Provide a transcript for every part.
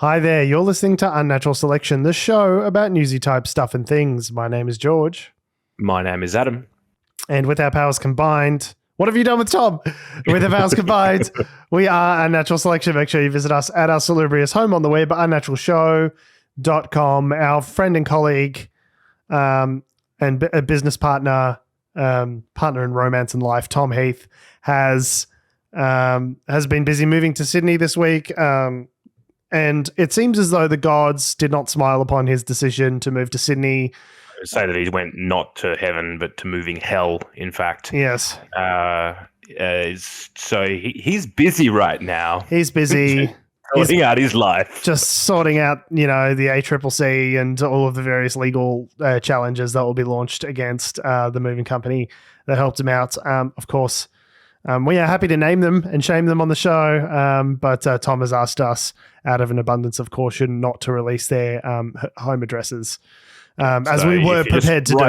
Hi there, you're listening to Unnatural Selection, the show about newsy type stuff and things. My name is George. My name is Adam. And with our powers combined, what have you done with Tom? With our powers combined, we are Unnatural Selection. Make sure you visit us at our salubrious home on the web, unnaturalshow.com. Our friend and colleague and a business partner in romance and life, Tom Heath, has been busy moving to Sydney this week. And it seems as though the gods did not smile upon his decision to move to Sydney. I would say that he went not to heaven, but to moving hell, in fact. Yes. So he's busy right now. He's busy. Sorting out his life. Just sorting out, the ACCC and all of the various legal challenges that will be launched against the moving company that helped him out. Of course, we are happy to name them and shame them on the show, but Tom has asked us, out of an abundance of caution, not to release their home addresses, as we were prepared to do.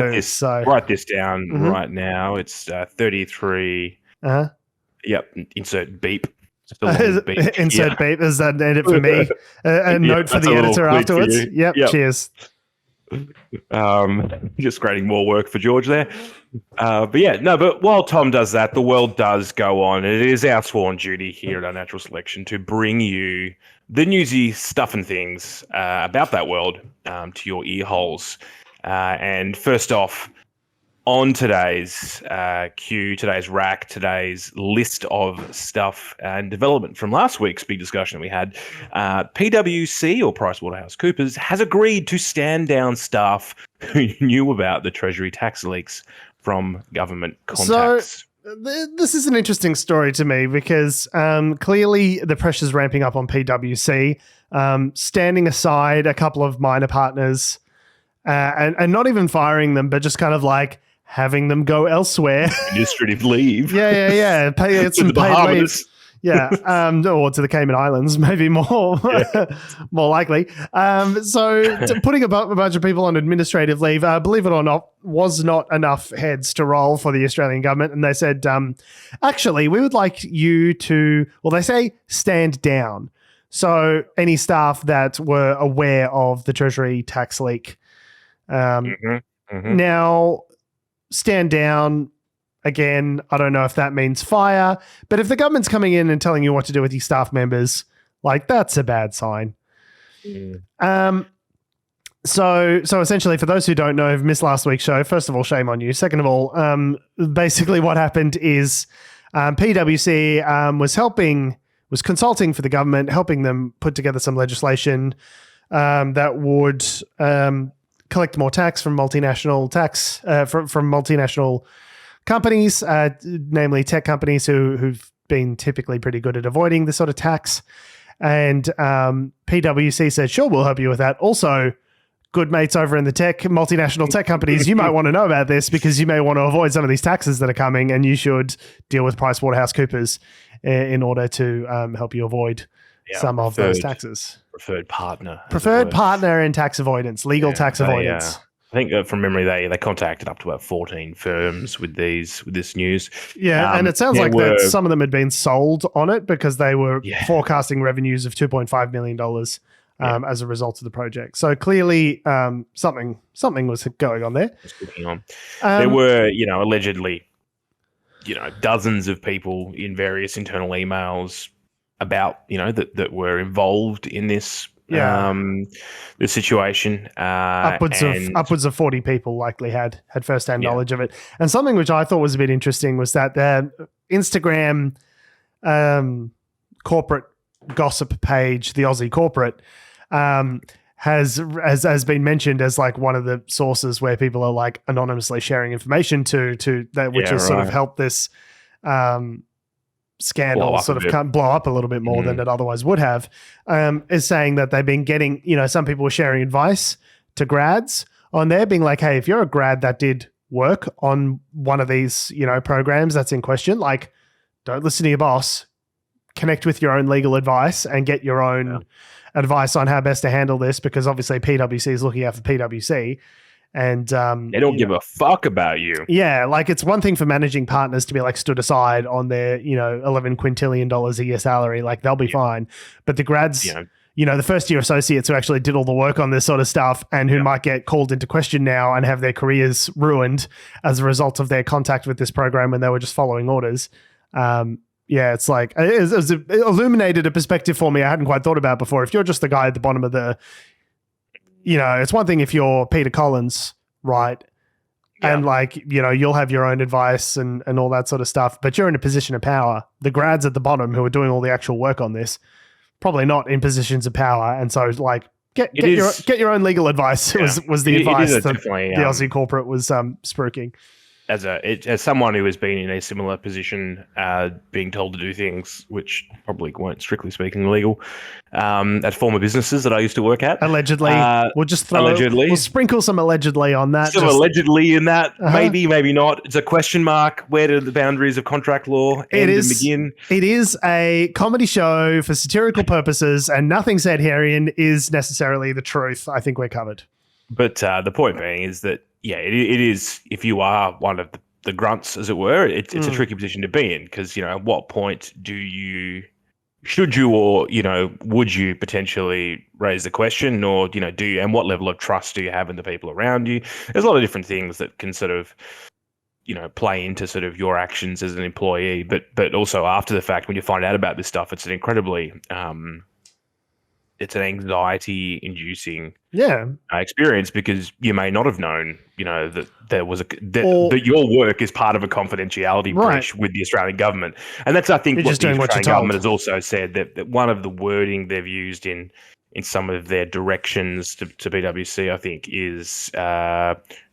Write this down right now. It's 33. Yep. Insert beep. Beep. Insert beep. Is that edit for me? A note for the editor afterwards. Yep. Cheers. Just creating more work for George there. But while Tom does that, the world does go on. It is our sworn duty here at Unnatural Selection to bring you the newsy stuff and things about that world to your ear holes. And first off, on today's queue, today's rack, today's list of stuff and development from last week's big discussion we had, PwC, or PricewaterhouseCoopers, has agreed to stand down staff who knew about the Treasury tax leaks from government contacts. So this is an interesting story to me because clearly the pressure's ramping up on PwC, standing aside a couple of minor partners and not even firing them, but just kind of like having them go elsewhere. Administrative leave. Yeah. Pay some paid leave. Yeah. Or to the Cayman Islands, maybe more likely. So putting a bunch of people on administrative leave, believe it or not, was not enough heads to roll for the Australian government. And they said, actually, we would like you to, they say stand down. So any staff that were aware of the Treasury tax leak. Now, stand down, again, I don't know if that means fire, but if the government's coming in and telling you what to do with your staff members, that's a bad sign. So essentially, for those who don't know, who've missed last week's show, first of all, shame on you. Second of all, basically what happened is PwC was consulting for the government, helping them put together some legislation that would collect more tax from multinational companies, namely tech companies who've been typically pretty good at avoiding this sort of tax. And PwC said, sure, we'll help you with that. Also, good mates over in the multinational tech companies, you might want to know about this because you may want to avoid some of these taxes that are coming, and you should deal with PricewaterhouseCoopers in order to help you avoid some of those taxes. Preferred partner in tax avoidance, legal tax avoidance. I think from memory, they contacted up to about 14 firms with this news. Yeah, and it sounds like that some of them had been sold on it because they were forecasting revenues of $2.5 million as a result of the project. So clearly, something was going on there. There were, allegedly, dozens of people in various internal emails about, that were involved in this the situation. Upwards of 40 people likely had first-hand knowledge of it. And something which I thought was a bit interesting was that the Instagram corporate gossip page, the Aussie Corporate, has been mentioned as one of the sources where people are anonymously sharing information to that, which has sort of helped this scandal sort of blow up a little bit more than it otherwise would have, is saying that they've been getting, some people were sharing advice to grads on there, being like, hey, if you're a grad that did work on one of these, programs that's in question, don't listen to your boss, connect with your own legal advice and get your own advice on how best to handle this, because obviously PwC is looking out for PwC. And they don't give a fuck about you. Yeah, it's one thing for managing partners to be stood aside on their, $11 quintillion a year salary. They'll be fine. But the grads, the first year associates who actually did all the work on this sort of stuff and who might get called into question now and have their careers ruined as a result of their contact with this program when they were just following orders. It's like it illuminated a perspective for me I hadn't quite thought about before. If you're just the guy at the bottom of the, it's one thing if you're Peter Collins, right? Yeah. And like, you'll have your own advice and all that sort of stuff, but you're in a position of power. The grads at the bottom who are doing all the actual work on this, probably not in positions of power. And so like, get your own legal advice was the advice that the Aussie corporate was spruiking. As someone who has been in a similar position, being told to do things which probably weren't strictly speaking illegal, at former businesses that I used to work at. Allegedly. We'll sprinkle some allegedly on that. Some allegedly in that. Maybe, maybe not. It's a question mark. Where do the boundaries of contract law end and begin? It is a comedy show for satirical purposes, and nothing said herein is necessarily the truth. I think we're covered. But the point being is that, it is, if you are one of the grunts, as it were, it's a tricky position to be in because, at what point should you or, would you potentially raise the question or, do you, and what level of trust do you have in the people around you? There's a lot of different things that can sort of, play into sort of your actions as an employee, but also after the fact, when you find out about this stuff, it's an incredibly, it's an anxiety-inducing experience because you may not have known, that there was that your work is part of a confidentiality breach with the Australian government, and that's I think what the Australian government has also said that one of the wording they've used in some of their directions to PwC, I think, is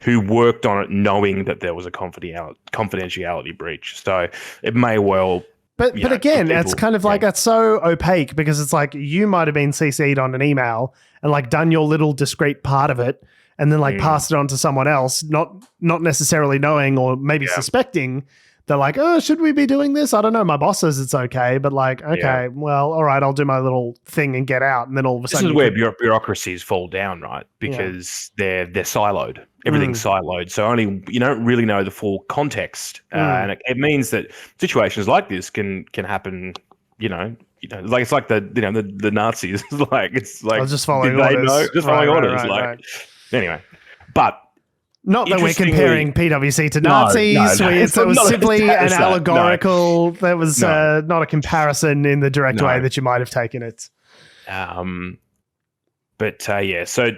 who worked on it knowing that there was a confidentiality breach. So it may well. But again, it's kind of like that's so opaque because it's like you might have been CC'd on an email and like done your little discrete part of it and then like passed it on to someone else, not necessarily knowing or maybe suspecting. They're like, oh, should we be doing this? I don't know. My boss says it's okay, but like, okay, well, all right, I'll do my little thing and get out. And then all of a sudden, this is where bureaucracies fall down, right? Because they're siloed. Everything's siloed. So you don't really know the full context. And it means that situations like this can happen, like it's like the Nazis. it's like just following orders. Just following orders. Anyway, but not that we're comparing PwC to Nazis. No. It was simply an allegorical. There was not a comparison in the direct way that you might have taken it. So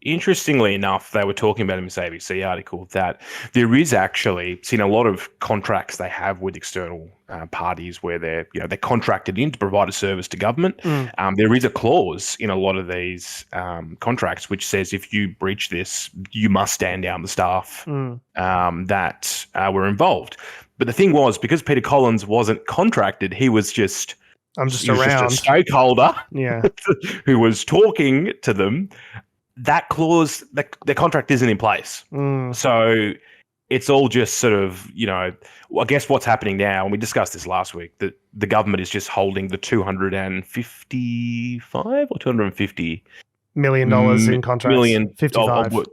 interestingly enough, they were talking about in this ABC article that there is actually seen a lot of contracts they have with external parties where they're contracted in to provide a service to government. There is a clause in a lot of these contracts which says if you breach this, you must stand down the staff that were involved. But the thing was, because Peter Collins wasn't contracted, he was just just a stakeholder who was talking to them. That clause, the contract isn't in place. So it's all just sort of, I guess what's happening now, and we discussed this last week, that the government is just holding the $255 or $250 million in contracts. 55.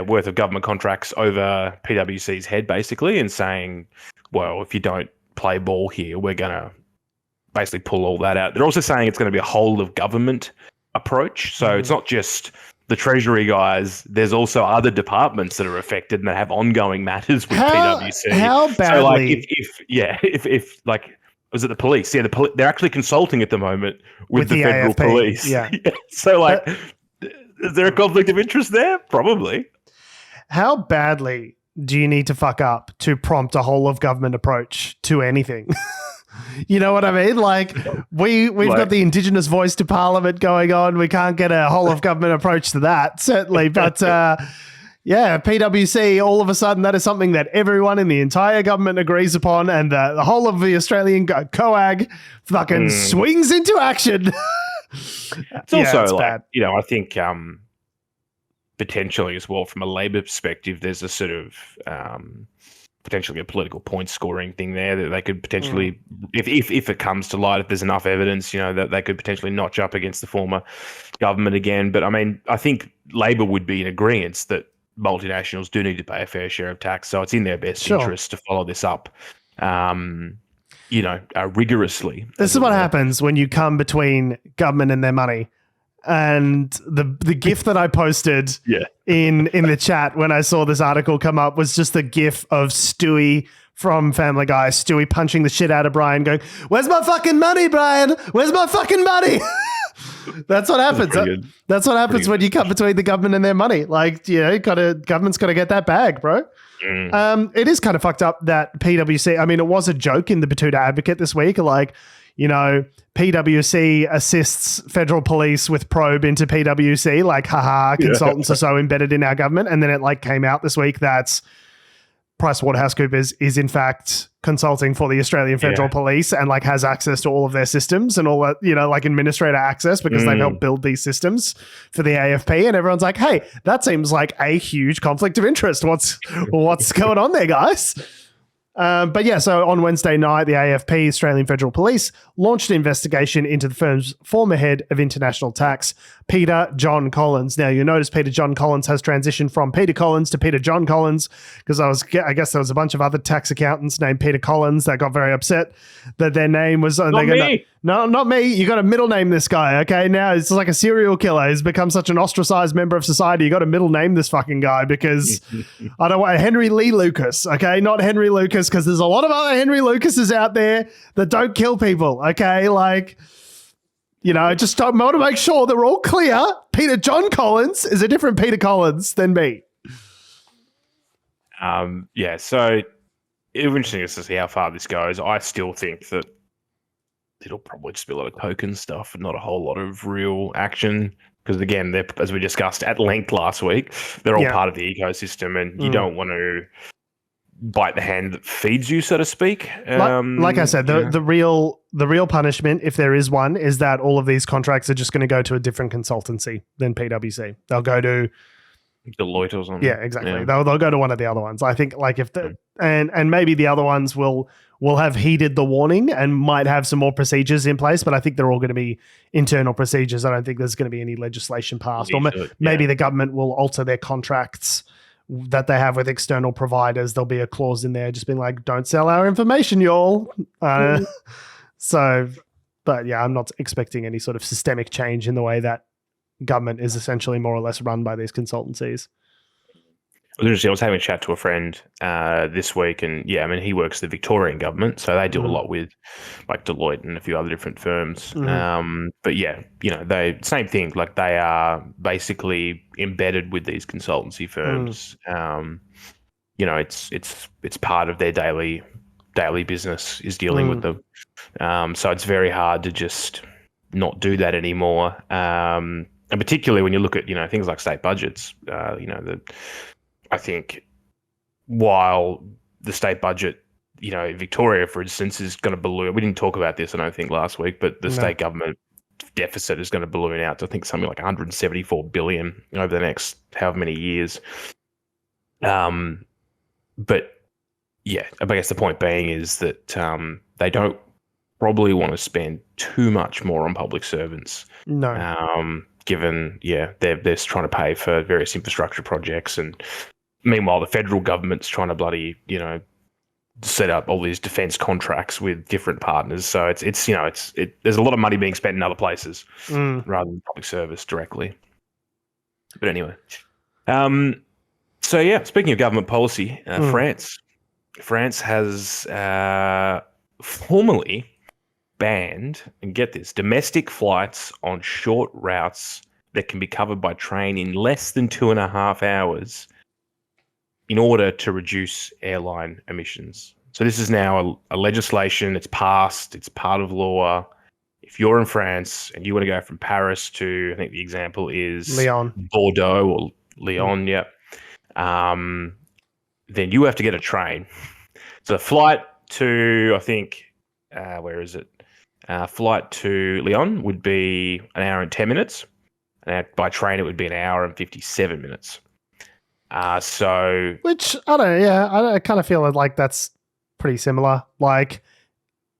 Worth of government contracts over PwC's head, basically, and saying, well, if you don't play ball here, we're going to basically pull all that out. They're also saying it's going to be a whole of government approach. So it's not just the Treasury guys, there's also other departments that are affected and that have ongoing matters with PwC. How badly? So if was it the police? Yeah, they're actually consulting at the moment with the federal AFP. Police. Yeah. So is there a conflict of interest there? Probably. How badly do you need to fuck up to prompt a whole of government approach to anything? You know what I mean? Like we've got the Indigenous voice to Parliament going on. We can't get a whole of government approach to that, certainly. But PwC, all of a sudden, that is something that everyone in the entire government agrees upon, and the whole of the Australian COAG fucking swings into action. It's also bad. I think potentially as well from a Labor perspective, there's a sort of potentially a political point scoring thing there that they could potentially, if it comes to light, if there's enough evidence, that they could potentially notch up against the former government again. But I mean, I think Labor would be in agreement that multinationals do need to pay a fair share of tax. So it's in their best interest to follow this up, rigorously. This is what happens when you come between government and their money. And the GIF that I posted in the chat when I saw this article come up was just the GIF of Stewie from Family Guy, Stewie punching the shit out of Brian, going, "Where's my fucking money, Brian? Where's my fucking money?" That's what happens. That's what happens when you cut between the government and their money. Like, government's got to get that bag, bro. It is kind of fucked up that PwC, I mean, it was a joke in the Batuta Advocate this week, like, PwC assists federal police with probe into PwC, like, haha, consultants are so embedded in our government. And then it like came out this week that PricewaterhouseCoopers is in fact consulting for the Australian Federal Police and like has access to all of their systems and all that, like administrator access because they've helped build these systems for the AFP. And everyone's like, hey, that seems like a huge conflict of interest. What's going on there, guys? But yeah, so on Wednesday night, the AFP, Australian Federal Police, launched an investigation into the firm's former head of international tax, Peter John Collins. Now, you'll notice Peter John Collins has transitioned from Peter Collins to Peter John Collins because I guess there was a bunch of other tax accountants named Peter Collins that got very upset that their name was... Not me. No, not me. You got to middle name this guy, okay? Now it's like a serial killer. He's become such an ostracized member of society. You got to middle name this fucking guy because I don't want Henry Lee Lucas, okay? Not Henry Lucas because there's a lot of other Henry Lucases out there that don't kill people, okay? Like, just don't want to make sure that we're all clear. Peter John Collins is a different Peter Collins than me. So it'll be interesting to see how far this goes. I still think that it'll probably just be a lot of token stuff and not a whole lot of real action. Because again, they're, as we discussed at length last week, they're all part of the ecosystem, and you don't want to bite the hand that feeds you, so to speak. Like I said, the real punishment, if there is one, is that all of these contracts are just going to go to a different consultancy than PwC. They'll go to Deloitte or something. Yeah, exactly. Yeah. They'll go to one of the other ones. I think like if and maybe the other ones will have heeded the warning and might have some more procedures in place, but I think they're all going to be internal procedures. I don't think there's going to be any legislation passed. Or maybe the government will alter their contracts that they have with external providers. There'll be a clause in there just being like, don't sell our information, y'all. But yeah, I'm not expecting any sort of systemic change in the way that government is essentially more or less run by these consultancies. It was interesting. I was having a chat to a friend this week, and he works the Victorian government, so they do a lot with like Deloitte and a few other different firms. But they same thing. Like they are basically embedded with these consultancy firms. It's part of their daily business is dealing with them. So it's very hard to just not do that anymore. And particularly when you look at things like state budgets. I think while the state budget, Victoria, for instance, is going to balloon. We didn't talk about this, I don't think, last week, but the state government deficit is going to balloon out to, I think, something like 174 billion over the next however many years. But yeah, I guess the point being is that they don't probably want to spend too much more on public servants. No. Given, they're trying to pay for various infrastructure projects, and meanwhile the federal government's trying to bloody, set up all these defense contracts with different partners. So there's a lot of money being spent in other places rather than public service directly. But anyway, speaking of government policy, France has formally banned, and get this, domestic flights on short routes that can be covered by train in less than 2.5 hours in order to reduce airline emissions. So this is now a legislation. It's passed. It's part of law. If you're in France and you want to go from Paris to, I think the example is Lyon, Bordeaux or Lyon, then you have to get a train. So the flight to, I think, where is it? Flight to Lyon would be 1 hour and 10 minutes. And by train, it would be 1 hour and 57 minutes. Which, I don't know, I kind of feel like that's pretty similar. Like,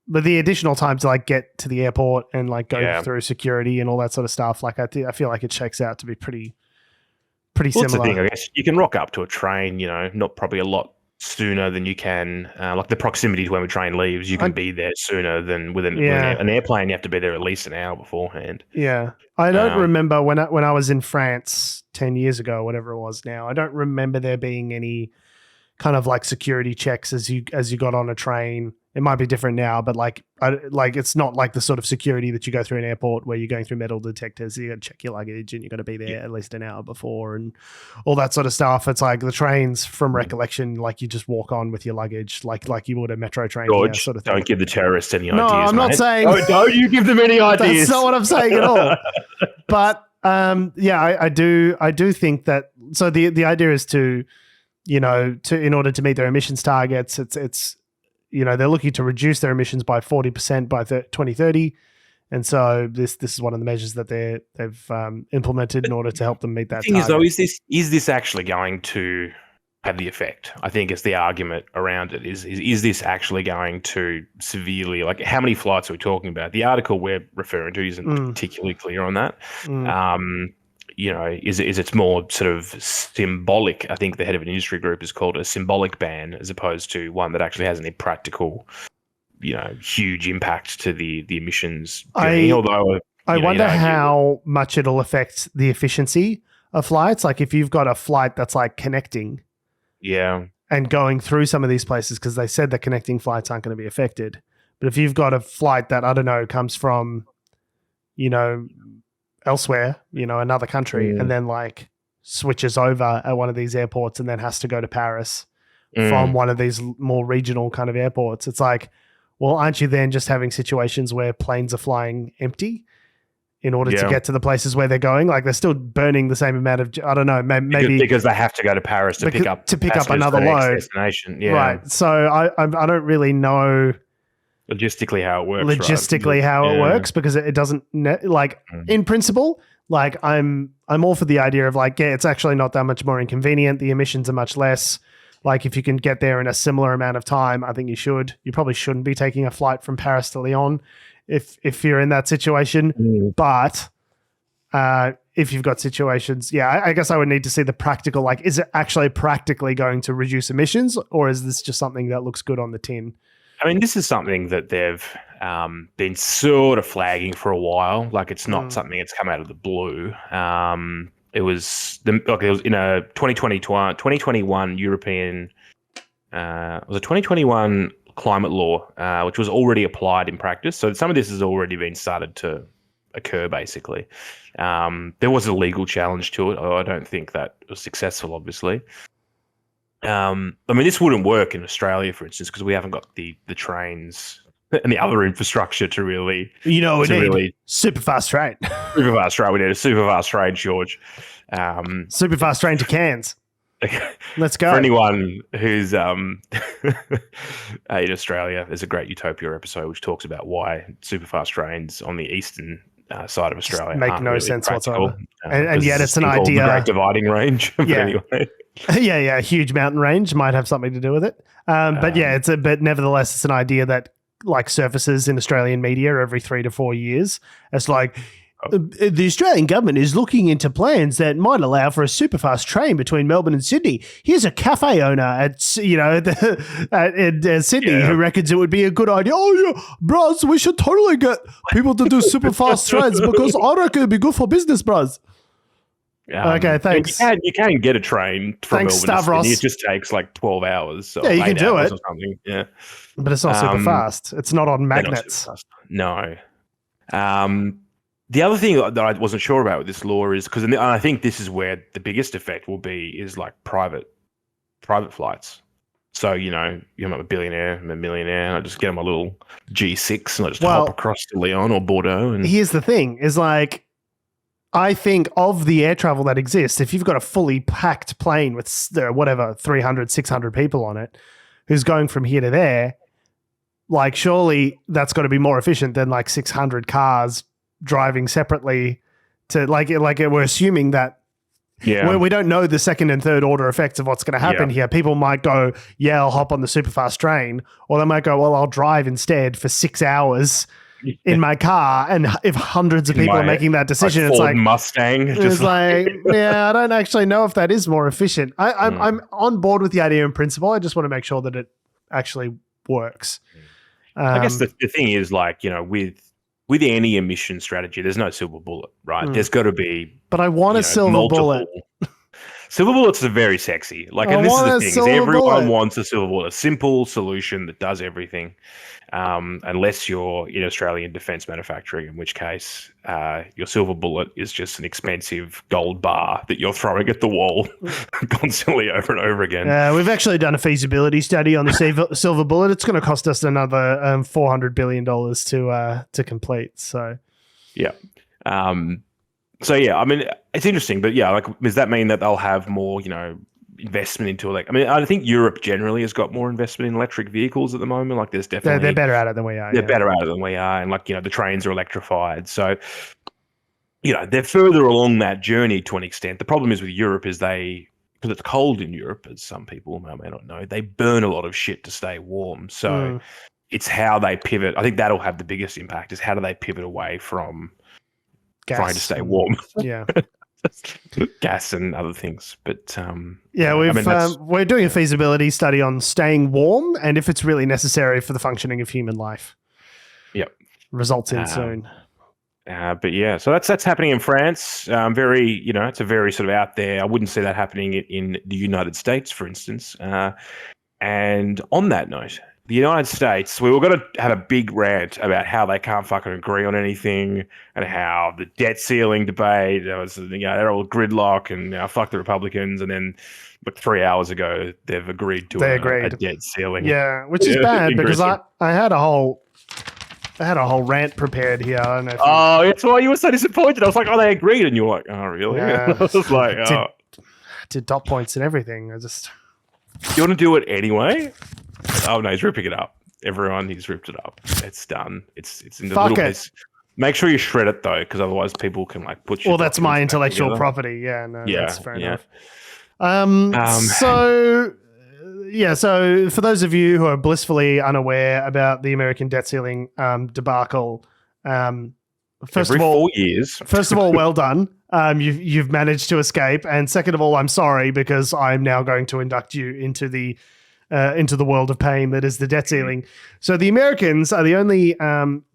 but the additional time to like get to the airport and like go through security and all that sort of stuff, like I feel like it checks out to be pretty similar. That's the thing, I guess. You can rock up to a train, not probably a lot sooner than you can, like the proximity to when the train leaves, you can be there sooner than with an airplane. You have to be there at least an hour beforehand. Yeah, I don't remember when I was in France 10 years ago, whatever it was now. I don't remember there being any kind of like security checks as you got on a train. It might be different now, but like it's not like the sort of security that you go through an airport where you're going through metal detectors. You got to check your luggage and you got to be there at least an hour before and all that sort of stuff. It's like the trains, from recollection, like you just walk on with your luggage, like you would a metro train. George, sort of thing. don't give the terrorists any ideas. No, I'm not saying. Don't you give them any ideas. That's not what I'm saying at all. But I do think that. So the idea is to in order to meet their emissions targets, it's they're looking to reduce their emissions by 40% by 2030. And so this is one of the measures that they've implemented in order to help them meet that thing target. Is though, is this actually going to have the effect? I think it's the argument around it. Is this actually going to severely, like, how many flights are we talking about? The article we're referring to isn't particularly clear on that. Is it's more sort of symbolic. I think the head of an industry group has called it a symbolic ban as opposed to one that actually has any practical, huge impact to the emissions journey. I wonder how much it'll affect the efficiency of flights. Like if you've got a flight that's like connecting, and going through some of these places, because they said that connecting flights aren't going to be affected. But if you've got a flight that, I don't know, comes from, elsewhere, another country, and then like switches over at one of these airports and then has to go to Paris from one of these more regional kind of airports. It's like, well, aren't you then just having situations where planes are flying empty in order to get to the places where they're going? Like they're still burning the same amount of, I don't know, maybe because they have to go to Paris to pick up another load. Destination. Right. So I don't really know logistically how it works. It works, because it doesn't in principle, like I'm all for the idea of like, it's actually not that much more inconvenient. The emissions are much less. Like if you can get there in a similar amount of time, I think you should. You probably shouldn't be taking a flight from Paris to Lyon if you're in that situation. But if you've got situations, I guess I would need to see the practical, like, is it actually practically going to reduce emissions, or is this just something that looks good on the tin? I mean, this is something that they've been sort of flagging for a while. Like, it's not something that's come out of the blue. It was in a 2021 European, it was a 2021 climate law, which was already applied in practice. So some of this has already been started to occur, basically. There was a legal challenge to it. I don't think that was successful, obviously. I mean, this wouldn't work in Australia, for instance, because we haven't got the trains and the other infrastructure to really, we need super fast train. Super fast train. We need a super fast train, George. Super fast train to Cairns. Let's go. For anyone who's in Australia, there's a great Utopia episode which talks about why super fast trains on the eastern side of Australia make no really sense practical. whatsoever. And yet it's an idea. The Great Dividing Range. But anyway. A huge mountain range might have something to do with it. But nevertheless, it's an idea that like surfaces in Australian media every 3 to 4 years. It's like the Australian government is looking into plans that might allow for a super fast train between Melbourne and Sydney. Here's a cafe owner at Sydney who reckons it would be a good idea. Oh yeah, bros, we should totally get people to do super fast trains because I reckon it'd be good for business, bros. Okay, thanks. You can get a train from Melbourne Stavros. to Sydney. It just takes like 12 hours. So you can do it. Or something. Yeah. But it's not super fast. It's not on magnets. No. The other thing that I wasn't sure about with this law is because I think this is where the biggest effect will be is like private flights. So, I'm a billionaire, I'm a millionaire, and I just get on my little G6 and I just hop across to Lyon or Bordeaux. And here's the thing is like, I think of the air travel that exists, if you've got a fully packed plane with 300, 600 people on it, who's going from here to there, like surely that's got to be more efficient than like 600 cars driving separately to we're assuming that we don't know the second and third order effects of what's going to happen here. People might go, I'll hop on the super fast train, or they might go, well, I'll drive instead for 6 hours in my car. And if hundreds of people are making that decision, it's like Mustang. I don't actually know if that is more efficient. I'm on board with the idea in principle. I just want to make sure that it actually works. I guess the thing is with with any emission strategy, there's no silver bullet, right? There's got to be. But I want a silver bullet. Silver bullets are very sexy. Like, and this is the thing: is everyone wants a silver bullet, a simple solution that does everything. Unless you're in Australian defence manufacturing, in which case your silver bullet is just an expensive gold bar that you're throwing at the wall constantly over and over again. We've actually done a feasibility study on the silver bullet. It's going to cost us another $400 billion to complete. So, yeah. So yeah, I mean, it's interesting, but yeah, like, does that mean that they'll have more, investment into I mean, I think Europe generally has got more investment in electric vehicles at the moment. Like, there's definitely they're better at it than we are. They're better at it than we are, and the trains are electrified. So, they're further along that journey to an extent. The problem is with Europe is because it's cold in Europe, as some people may not know, they burn a lot of shit to stay warm. So it's how they pivot. I think that'll have the biggest impact. Is how do they pivot away from trying to stay warm? Yeah. Gas and other things, but we're doing a feasibility study on staying warm and if it's really necessary for the functioning of human life. Yep, results in soon. But yeah, so that's happening in France. Very, it's a very sort of out there. I wouldn't see that happening in the United States, for instance. And on that note, the United States, we were going to have a big rant about how they can't fucking agree on anything and how the debt ceiling debate, they're all gridlock and fuck the Republicans. And then 3 hours ago, they've agreed to a debt ceiling. Yeah, which is bad because I had a whole rant prepared here. I don't know that's why you were so disappointed. I was like, they agreed. And you were like, oh, really? Yeah. I was like, did dot points and everything. You want to do it anyway? Oh no, he's ripping it up. He's ripped it up. It's done. It's in the little piece. Make sure you shred it though, because otherwise people can put you. Well, that's my intellectual property. Yeah, no, that's fair enough. So for those of you who are blissfully unaware about the American debt ceiling debacle, first of all, 4 years. First of all, well done. You've managed to escape, and second of all, I'm sorry because I'm now going to induct you into the world of pain that is the debt ceiling. So the Americans are the only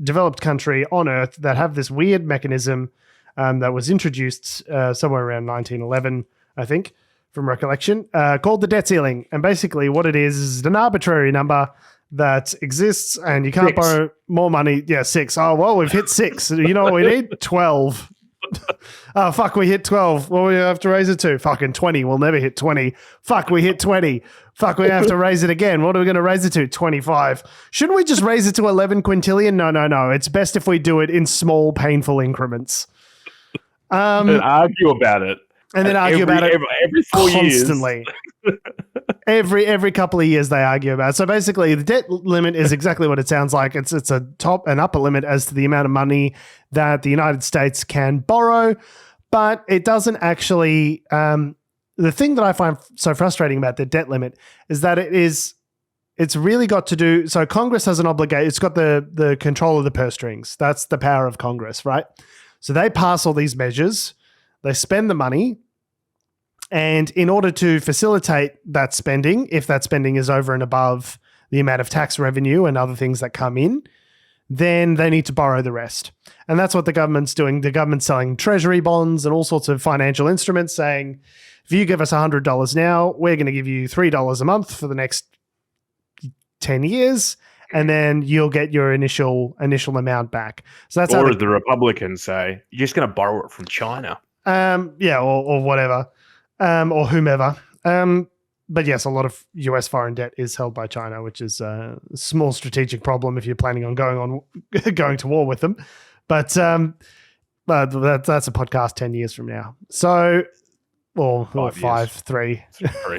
developed country on Earth that have this weird mechanism that was introduced somewhere around 1911, I think, from recollection, called the debt ceiling. And basically what it is an arbitrary number that exists and you can't borrow more money. Yeah, 6. Oh, well, we've hit 6. You know what we need? 12. Oh, fuck, we hit 12. What do we have to raise it to? Fucking 20. We'll never hit 20. Fuck, we hit 20. Fuck, we have to raise it again. What are we going to raise it to? 25. Shouldn't we just raise it to 11 quintillion? No. It's best if we do it in small, painful increments. And argue about it. And then argue about it every 4 years. Constantly. Every couple of years they argue about it. So basically the debt limit is exactly what it sounds like. It's a top and upper limit as to the amount of money that the United States can borrow, but it doesn't actually the thing that I find so frustrating about the debt limit is that it's really got to do, so Congress has an obligation, it's got the control of the purse strings. That's the power of Congress, right? So they pass all these measures, they spend the money, and in order to facilitate that spending, if that spending is over and above the amount of tax revenue and other things that come in, then they need to borrow the rest. And that's what the government's doing. The government's selling Treasury bonds and all sorts of financial instruments saying, if you give us $100 now, we're going to give you $3 a month for the next 10 years, and then you'll get your initial amount back. So that's or as the Republicans say, you're just going to borrow it from China. Or whatever, or whomever. But yes, a lot of US foreign debt is held by China, which is a small strategic problem if you're planning on going to war with them. But that's a podcast 10 years from now. So, or 5, 3,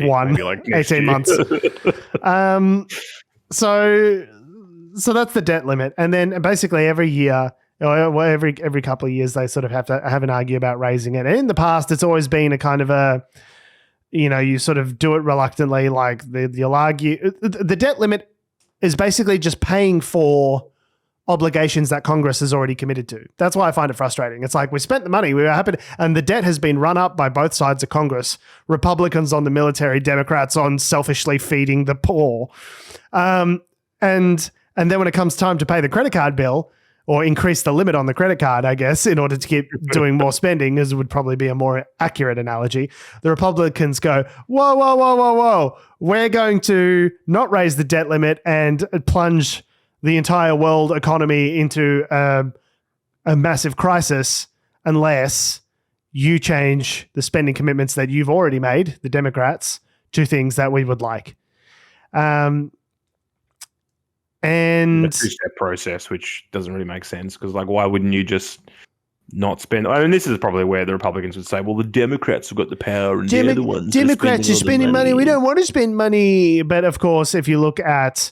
1, 18 months. So that's the debt limit. And then basically every year, or every couple of years, they sort of have to have an argue about raising it. And in the past, it's always been a kind of you sort of do it reluctantly, like you'll argue. The debt limit is basically just paying for obligations that Congress has already committed to. That's why I find it frustrating. It's like we spent the money, we were happy, and the debt has been run up by both sides of Congress, Republicans on the military, Democrats on selfishly feeding the poor. And then when it comes time to pay the credit card bill, or increase the limit on the credit card, I guess, in order to keep doing more spending, as would probably be a more accurate analogy. The Republicans go, whoa, whoa, whoa, whoa, whoa. We're going to not raise the debt limit and plunge the entire world economy into a massive crisis unless you change the spending commitments that you've already made, the Democrats, to things that we would like. And a two-step process, which doesn't really make sense because, like, why wouldn't you just not spend? I mean, this is probably where the Republicans would say, "Well, the Democrats have got the power, and they're the ones. Democrats are spending money. We don't want to spend money." But of course, if you look at,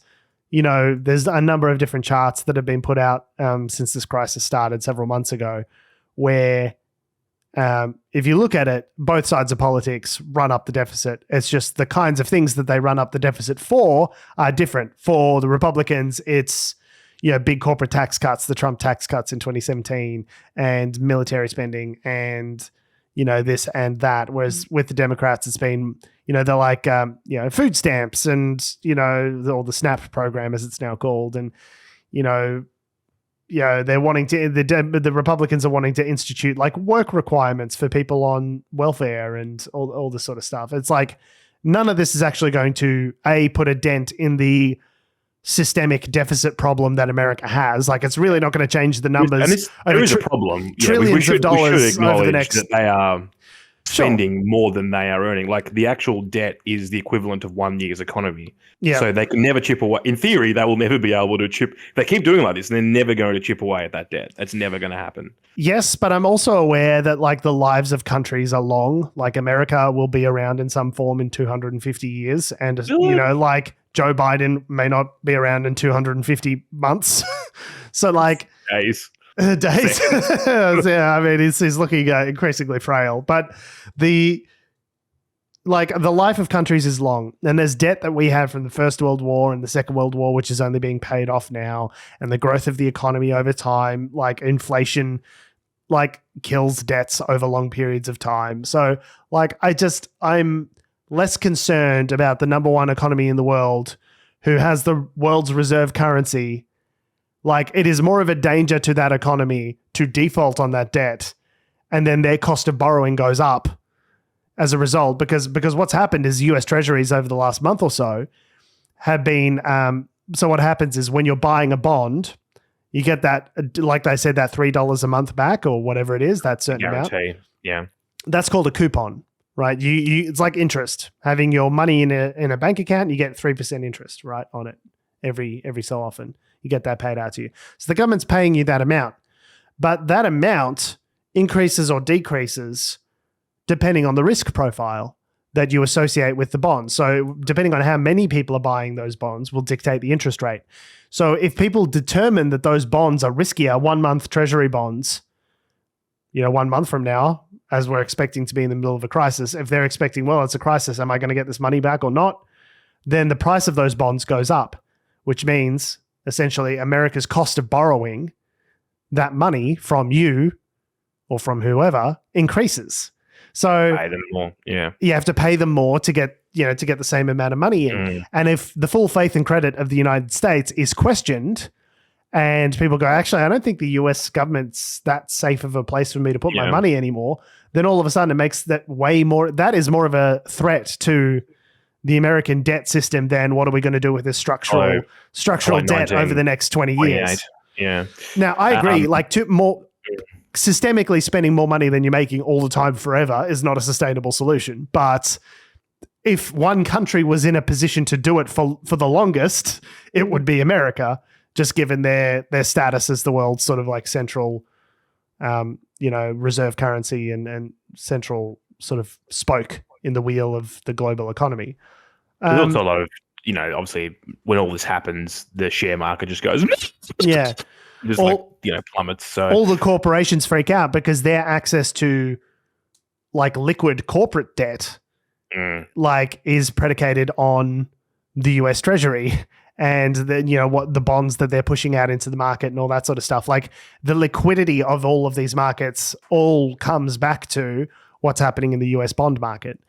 there's a number of different charts that have been put out since this crisis started several months ago, where if you look at it, both sides of politics run up the deficit. It's just the kinds of things that they run up the deficit for are different. For the Republicans, it's big corporate tax cuts, the Trump tax cuts in 2017, and military spending, and this and that. Whereas with the Democrats, it's been they're like food stamps and or the SNAP program as it's now called, and they're wanting to, the Republicans are wanting to institute like work requirements for people on welfare and all this sort of stuff. It's like none of this is actually going to put a dent in the systemic deficit problem that America has. Like, it's really not going to change the numbers. There is a problem. Trillions of dollars over the next. That they are spending more than they are earning. Like, the actual debt is the equivalent of 1 year's economy. Yeah. So they can never chip away. In theory, they will never be able to chip. They keep doing like this, and they're never going to chip away at that debt. That's never going to happen. Yes, but I'm also aware that like the lives of countries are long. Like, America will be around in some form in 250 years, and like Joe Biden may not be around in 250 months. So like days. Yeah, I mean, he's looking increasingly frail, but the life of countries is long, and there's debt that we have from the First World War and the Second World War, which is only being paid off now, and the growth of the economy over time, like inflation, like kills debts over long periods of time. So like, I'm less concerned about the number one economy in the world who has the world's reserve currency. Like, it is more of a danger to that economy to default on that debt, and then their cost of borrowing goes up as a result, because what's happened is US Treasuries over the last month or so have been, so what happens is when you're buying a bond, you get that, like they said, that $3 a month back or whatever it is, that certain guarantee. amount. Yeah. That's called a coupon, right? You it's like interest. Having your money in a bank account, you get 3% interest, right, on it every so often. You get that paid out to you. So the government's paying you that amount, but that amount increases or decreases depending on the risk profile that you associate with the bond. So depending on how many people are buying those bonds will dictate the interest rate. So if people determine that those bonds are riskier, 1 month Treasury bonds, 1 month from now, as we're expecting to be in the middle of a crisis, if they're expecting, well, it's a crisis, am I going to get this money back or not? Then the price of those bonds goes up, which means essentially America's cost of borrowing that money from you or from whoever increases. So pay them more. Yeah. You have to pay them more to get the same amount of money in. And if the full faith and credit of the United States is questioned and people go, actually, I don't think the US government's that safe of a place for me to put my money anymore, then all of a sudden it makes that that is more of a threat to the American debt system than what are we going to do with this structural debt over the next 20 years. Yeah. Now, I agree, systemically spending more money than you're making all the time forever is not a sustainable solution. But if one country was in a position to do it for the longest, it would be America, just given their status as the world's sort of like central, reserve currency and central sort of spoke in the wheel of the global economy. There's also a lot of, obviously when all this happens, the share market just goes, just plummets. So all the corporations freak out because their access to like liquid corporate debt, is predicated on the US Treasury and what the bonds that they're pushing out into the market and all that sort of stuff. Like, the liquidity of all of these markets all comes back to what's happening in the US bond market.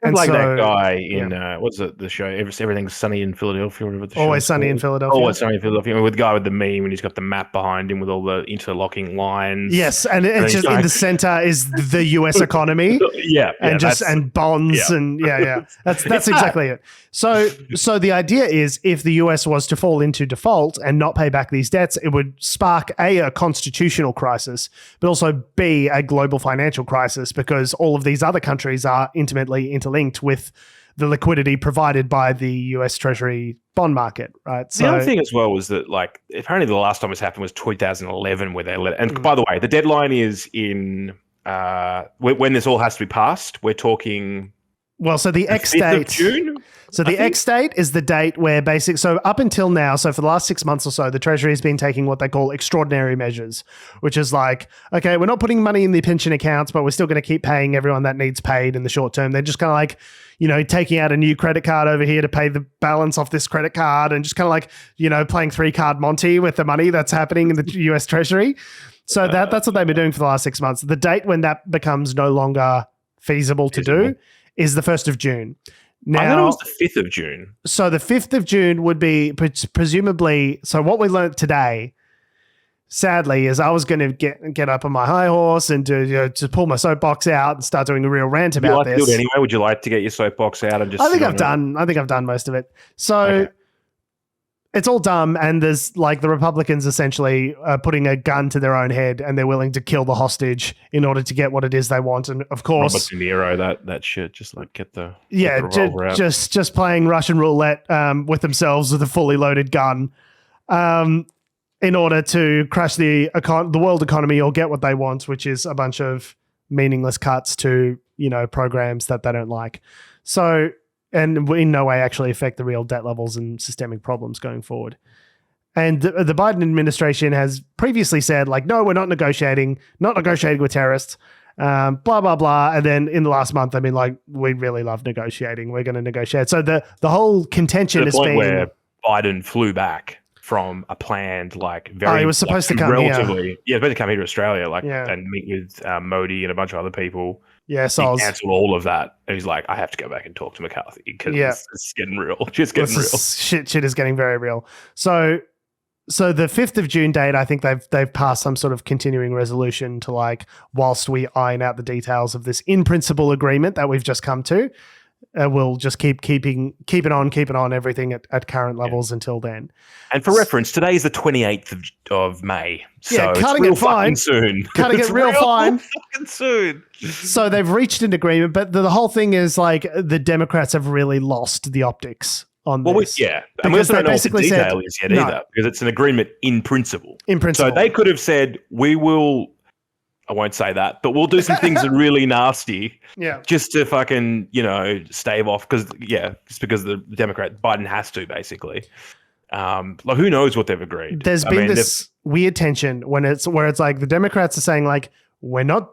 And like so, that guy in what's it? The show Everything's Sunny in Philadelphia. Whatever the show Always Sunny in Philadelphia. Always Sunny in Philadelphia. With the guy with the meme and he's got the map behind him with all the interlocking lines. Yes, and it's just in the center is the U.S. economy. and bonds and that's exactly it. So the idea is if the U.S. was to fall into default and not pay back these debts, it would spark a constitutional crisis, but also B, a global financial crisis, because all of these other countries are intimately interlinked with the liquidity provided by the US Treasury bond market, right? The other thing as well was that, like, apparently the last time this happened was 2011 where they let it. And by the way, the deadline is in when this all has to be passed. We're talking... Well, so the X date... June? So the X date is the date where so up until now, so for the last 6 months or so, the Treasury has been taking what they call extraordinary measures, which is like, okay, we're not putting money in the pension accounts, but we're still going to keep paying everyone that needs paid in the short term. They're just kind of like, taking out a new credit card over here to pay the balance off this credit card and just kind of like, playing 3-card Monty with the money that's happening in the US Treasury. So that's what they've been doing for the last 6 months. The date when that becomes no longer feasible to do is the 1st of June. Now, I thought it was the 5th of June. So the 5th of June would be presumably... So what we learned today, sadly, is I was going to get up on my high horse and to pull my soapbox out and start doing a real rant about this. Do it anyway? Would you like to get your soapbox out and just... I think I've done most of it. So it's all dumb, and there's like the Republicans essentially putting a gun to their own head, and they're willing to kill the hostage in order to get what it is they want. And of course, Robert De Niro, that shit, just like get the revolver out. Just playing Russian roulette with themselves with a fully loaded gun, in order to crash the world economy or get what they want, which is a bunch of meaningless cuts to programs that they don't like. So. And in no way actually affect the real debt levels and systemic problems going forward. And the Biden administration has previously said, like, no, we're not negotiating with terrorists, blah, blah, blah. And then in the last month, I mean, like, we really love negotiating. We're going to negotiate. So the whole contention has been... where Biden flew back from a planned, like, very... he was supposed to come here. Yeah, supposed to come here to Australia, and meet with Modi and a bunch of other people. Yeah, so he cancelled all of that. And he's like, I have to go back and talk to McCarthy because it's getting real. Shit's getting real. Shit is getting very real. So the 5th of June date, I think they've passed some sort of continuing resolution to, like, whilst we iron out the details of this in principle agreement that we've just come to, we'll just keep it on everything at current levels until then. And for reference, today is the 28th of May. So cutting it fine soon. Cutting it real fine. Fucking soon. So they've reached an agreement, but the whole thing is, like, the Democrats have really lost the optics on this. And we don't know what the detail is yet either, because it's an agreement in principle. So they could have said, we will... I won't say that, but we'll do some things that are really nasty. Yeah. Just to fucking, stave off because the Democrat Biden has to basically. Like, who knows what they've agreed? There's been this weird tension where it's like the Democrats are saying, like, we're not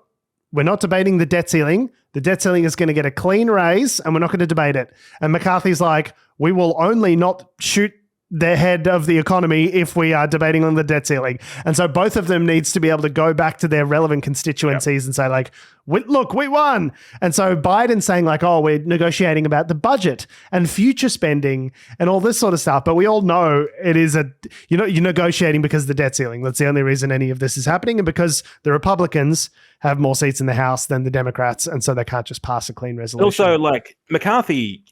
debating the debt ceiling. The debt ceiling is going to get a clean raise and we're not going to debate it. And McCarthy's like, we will only not shoot the head of the economy if we are debating on the debt ceiling. And so both of them needs to be able to go back to their relevant constituencies and say, like, look, we won. And so Biden's saying, like, oh, we're negotiating about the budget and future spending and all this sort of stuff. But we all know it is you're negotiating because of the debt ceiling. That's the only reason any of this is happening, and because the Republicans have more seats in the House than the Democrats, and so they can't just pass a clean resolution. Also, like, McCarthy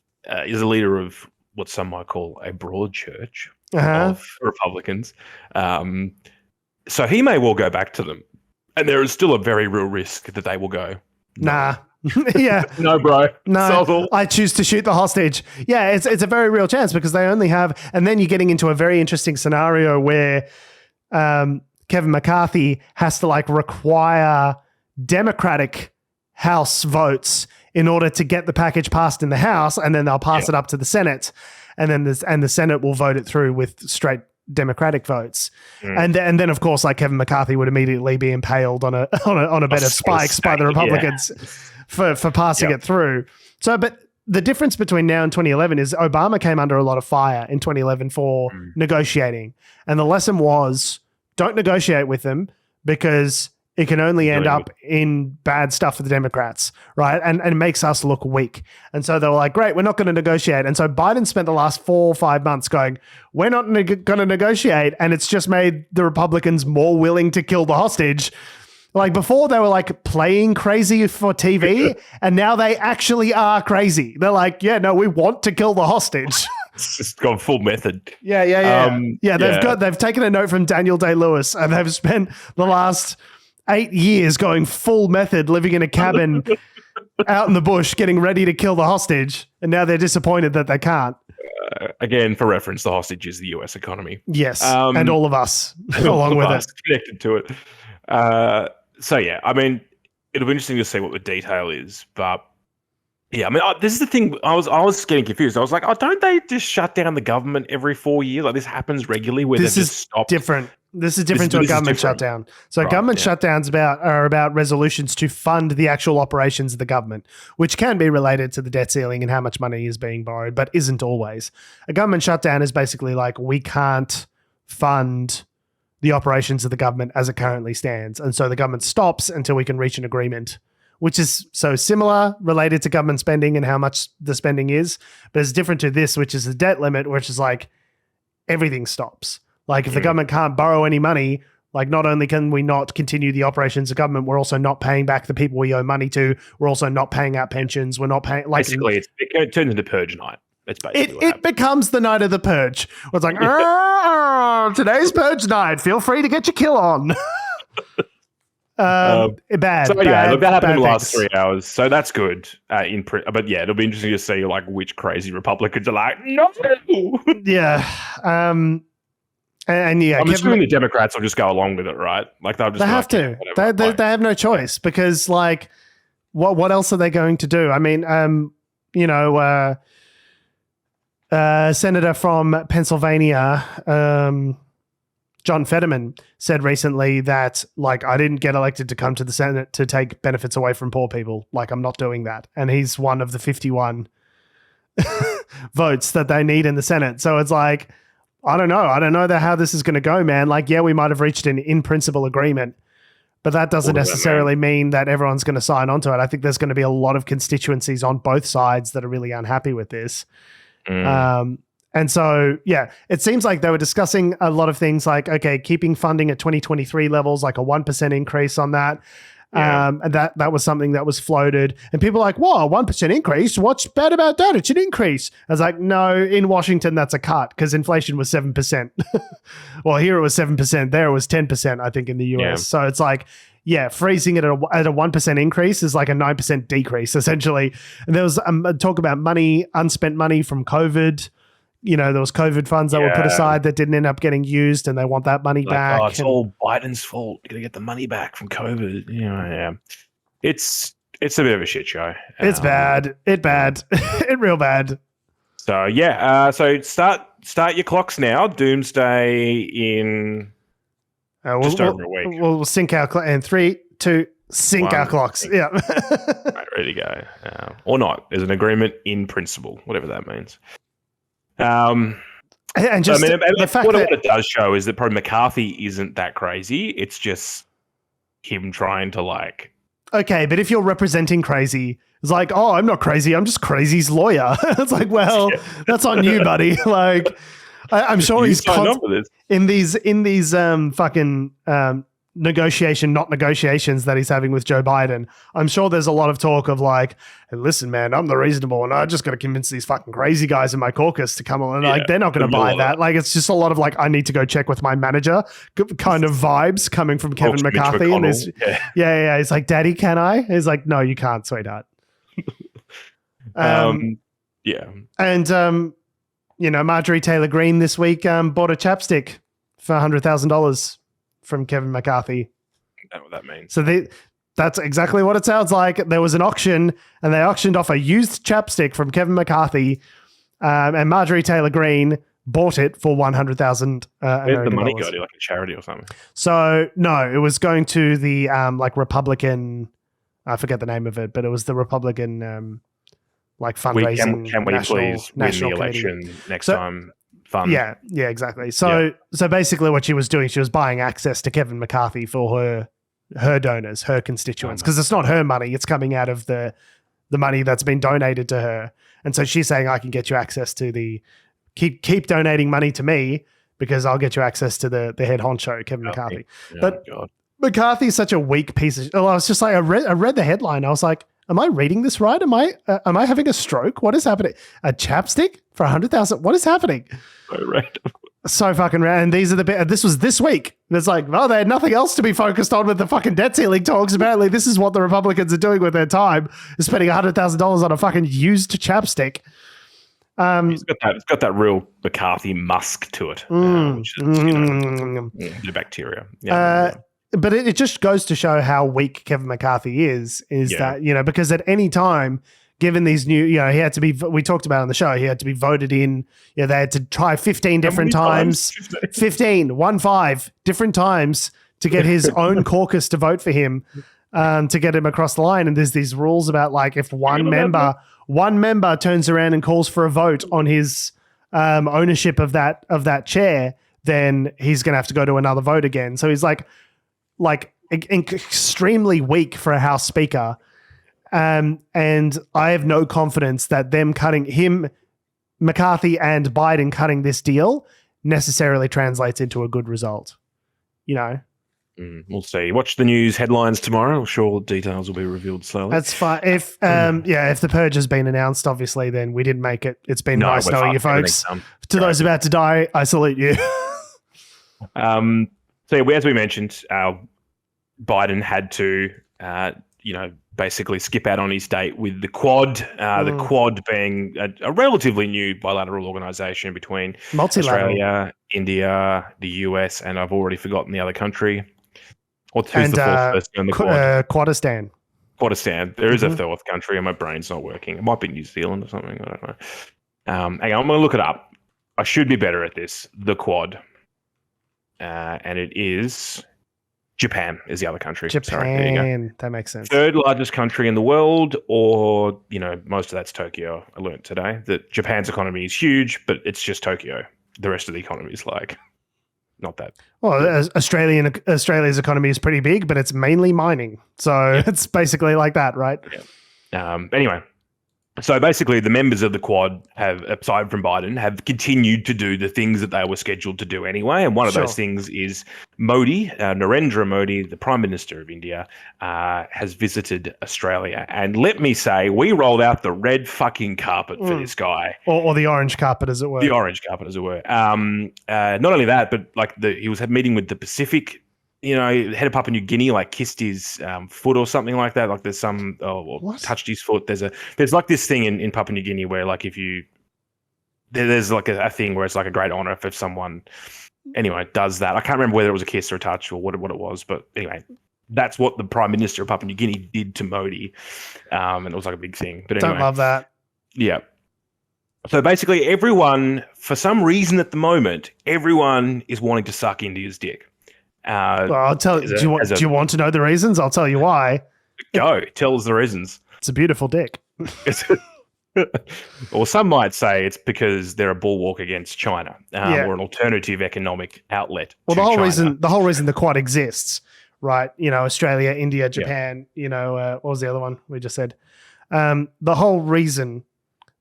is a leader of what some might call a broad church of Republicans. So he may well go back to them. And there is still a very real risk that they will go, nah. Yeah. No, bro. No, I choose to shoot the hostage. Yeah, it's a very real chance because they only have... And then you're getting into a very interesting scenario where Kevin McCarthy has to, like, require Democratic House votes in order to get the package passed in the House, and then they'll pass it up to the Senate, and then the Senate will vote it through with straight Democratic votes, and then of course, like, Kevin McCarthy would immediately be impaled on a bed of spikes by the Republicans for passing it through. So, but the difference between now and 2011 is Obama came under a lot of fire in 2011 for negotiating, and the lesson was don't negotiate with them because It can only end up in bad stuff for the Democrats, right? And it makes us look weak. And so they were like, great, we're not going to negotiate. And so Biden spent the last 4 or 5 months going, we're not going to negotiate. And it's just made the Republicans more willing to kill the hostage. Like before they were like playing crazy for TV and now they actually are crazy. They're like, yeah, no, we want to kill the hostage. It's just gone full method. They've taken a note from Daniel Day-Lewis and they've spent the last 8 years going full method, living in a cabin out in the bush, getting ready to kill the hostage. And now they're disappointed that they can't. Again, for reference, the hostage is the US economy. Yes. And all of us along with it. Connected to it. So, yeah, I mean, it'll be interesting to see what the detail is. But, yeah, I mean, this is the thing. I was getting confused. I was like, don't they just shut down the government every 4 years? Like, this happens regularly where this they've is just stopped. Different. This is different to a government shutdown. So government shutdowns are about resolutions to fund the actual operations of the government, which can be related to the debt ceiling and how much money is being borrowed, but isn't always. A government shutdown is basically like we can't fund the operations of the government as it currently stands. And so the government stops until we can reach an agreement, which is so similar, related to government spending and how much the spending is, but it's different to this, which is the debt limit, which is like everything stops. Like if the government can't borrow any money, like not only can we not continue the operations of government, we're also not paying back the people we owe money to. We're also not paying out pensions. We're not paying. Like basically, it turns into purge night. It's basically it becomes the night of the purge. It's like today's purge night. Feel free to get your kill on. Bad. So yeah, look, that happened in the last 3 hours. So that's good. But yeah, it'll be interesting to see like which crazy Republicans are like no. Yeah. And yeah, I'm assuming the Democrats will just go along with it, right? Like they'll just they have to. They have no choice because like what else are they going to do? I mean, Senator from Pennsylvania, John Fetterman, said recently that like I didn't get elected to come to the Senate to take benefits away from poor people. Like I'm not doing that, and he's one of the 51 votes that they need in the Senate. So it's like. I don't know how this is going to go, man. Like, yeah, we might have reached an in-principle agreement, but that doesn't necessarily mean that everyone's going to sign on to it. I think there's going to be a lot of constituencies on both sides that are really unhappy with this. And so, yeah, it seems like they were discussing a lot of things like, okay, keeping funding at 2023 levels, like a 1% increase on that. Yeah. And that was something that was floated, and people were like, whoa, 1% increase. What's bad about that? It should increase. I was like, no, in Washington, that's a cut because inflation was 7%. Well, here it was 7%. There it was 10%, I think, in the US. Yeah. So it's like, yeah, freezing it at a 1% increase is like a 9% decrease, essentially. And there was talk about money, unspent money from COVID. You know, there was COVID funds that were put aside that didn't end up getting used, and they want that money back. Oh, it's all Biden's fault. You're gonna get the money back from COVID. Yeah. It's a bit of a shit show. It's bad. It real bad. So yeah. So start your clocks now. Doomsday in just over a week. We'll sync our clock in 3, 2. Sync our clocks. Yeah. Right, ready to go. Or not. There's an agreement in principle, whatever that means. And just the fact what it does show is that probably McCarthy isn't that crazy. It's just him trying to like. Okay, but if you're representing crazy, it's like, oh, I'm not crazy. I'm just crazy's lawyer. It's like, well, that's on you, buddy. Like, I'm sure he's in these fucking negotiations that he's having with Joe Biden. I'm sure there's a lot of talk of like, hey, listen, man, I'm the reasonable one. I just got to convince these fucking crazy guys in my caucus to come on. And like, they're not going to buy that. Like, it's just a lot of like, I need to go check with my manager kind of vibes coming from Kevin McCarthy. And yeah. He's like, Daddy, can I? He's like, no, you can't, sweetheart. Yeah. And, Marjorie Taylor Greene this week bought a chapstick for $100,000 from Kevin McCarthy. I don't know what that means. So that's exactly what it sounds like. There was an auction, and they auctioned off a used chapstick from Kevin McCarthy, and Marjorie Taylor Greene bought it for $100,000. Where's the money go to, like a charity or something? So no, it was going to the like Republican. I forget the name of it, but it was the Republican like fundraising. Can we please win the election next time? Fun. Yeah, exactly. So basically what she was doing, she was buying access to Kevin McCarthy for her her donors, her constituents, because it's not her money. It's coming out of the money that's been donated to her. And so she's saying, I can get you access to keep donating money to me because I'll get you access to the head honcho, Kevin McCarthy. But McCarthy's such a weak piece of. I was just like, I read the headline. I was like, am I reading this right? Am I having a stroke? What is happening? A chapstick for 100,000? What is happening? So random. So fucking random. And this was this week. It's like, oh, they had nothing else to be focused on with the fucking debt ceiling talks. Apparently, this is what the Republicans are doing with their time, is spending $100,000 on a fucking used chapstick. It's got that real McCarthy musk to it, which is, a bit of bacteria. Yeah. But it just goes to show how weak Kevin McCarthy is that, because at any time, given these new, he had to be, we talked about on the show, he had to be voted in, they had to try 15 different times, 15 different times to get his own caucus to vote for him, to get him across the line. And there's these rules about like, if one member turns around and calls for a vote on his ownership of that chair, then he's going to have to go to another vote again. So he's like extremely weak for a House Speaker. And I have no confidence that them cutting him, McCarthy and Biden cutting this deal necessarily translates into a good result. We'll see. Watch the news headlines tomorrow. I'm sure details will be revealed slowly. That's fine. If the purge has been announced, obviously, then we didn't make it. It's been nice knowing you folks. To those about to die, I salute you. So as we mentioned, Biden had to, basically skip out on his date with the Quad. The Quad being a relatively new bilateral organisation between Australia, India, the US, and I've already forgotten the other country. Who's the fourth person in the Quad? Quadistan. There is a fourth country, and my brain's not working. It might be New Zealand or something. I don't know. Hang on, I'm going to look it up. I should be better at this. The Quad. And it is Japan is the other country. Japan, sorry, there you go. That makes sense. Third largest country in the world, or, most of that's Tokyo. I learned today that Japan's economy is huge, but it's just Tokyo. The rest of the economy is not that. Well, Australia's economy is pretty big, but it's mainly mining. So it's basically like that, right? Yeah. Anyway. So basically, the members of the Quad have, aside from Biden, have continued to do the things that they were scheduled to do anyway. And one of those things is Modi, Narendra Modi, the Prime Minister of India, has visited Australia. And let me say, we rolled out the red fucking carpet for this guy. Or the orange carpet, as it were. The orange carpet, as it were. Not only that, but he was meeting with the Pacific. Head of Papua New Guinea, kissed his foot or something like that. Like there's some, touched his foot. There's like this thing in Papua New Guinea where if you, there's like a thing where it's like a great honor if someone, does that. I can't remember whether it was a kiss or a touch or what it was, but anyway, that's what the Prime Minister of Papua New Guinea did to Modi. And it was like a big thing. But anyway. Don't love that. Yeah. So basically everyone, for some reason at the moment, everyone is wanting to suck India's dick. I'll tell you. Do you want to know the reasons? I'll tell you why. Tell us the reasons. It's a beautiful dick. Or some might say it's because they're a bulwark against China, or an alternative economic outlet. Well, the whole reason the Quad exists, right? Australia, India, Japan. What was the other one we just said? The whole reason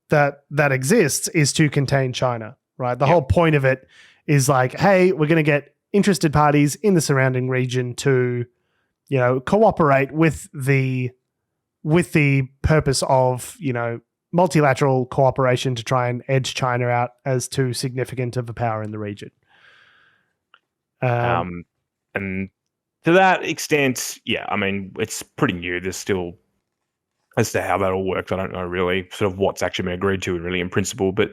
that exists is to contain China, right? The whole point of it is hey, we're going to get interested parties in the surrounding region to, cooperate with the purpose of, multilateral cooperation to try and edge China out as too significant of a power in the region. And to that extent, it's pretty new. There's still, as to how that all works, I don't know really sort of what's actually been agreed to really in principle, but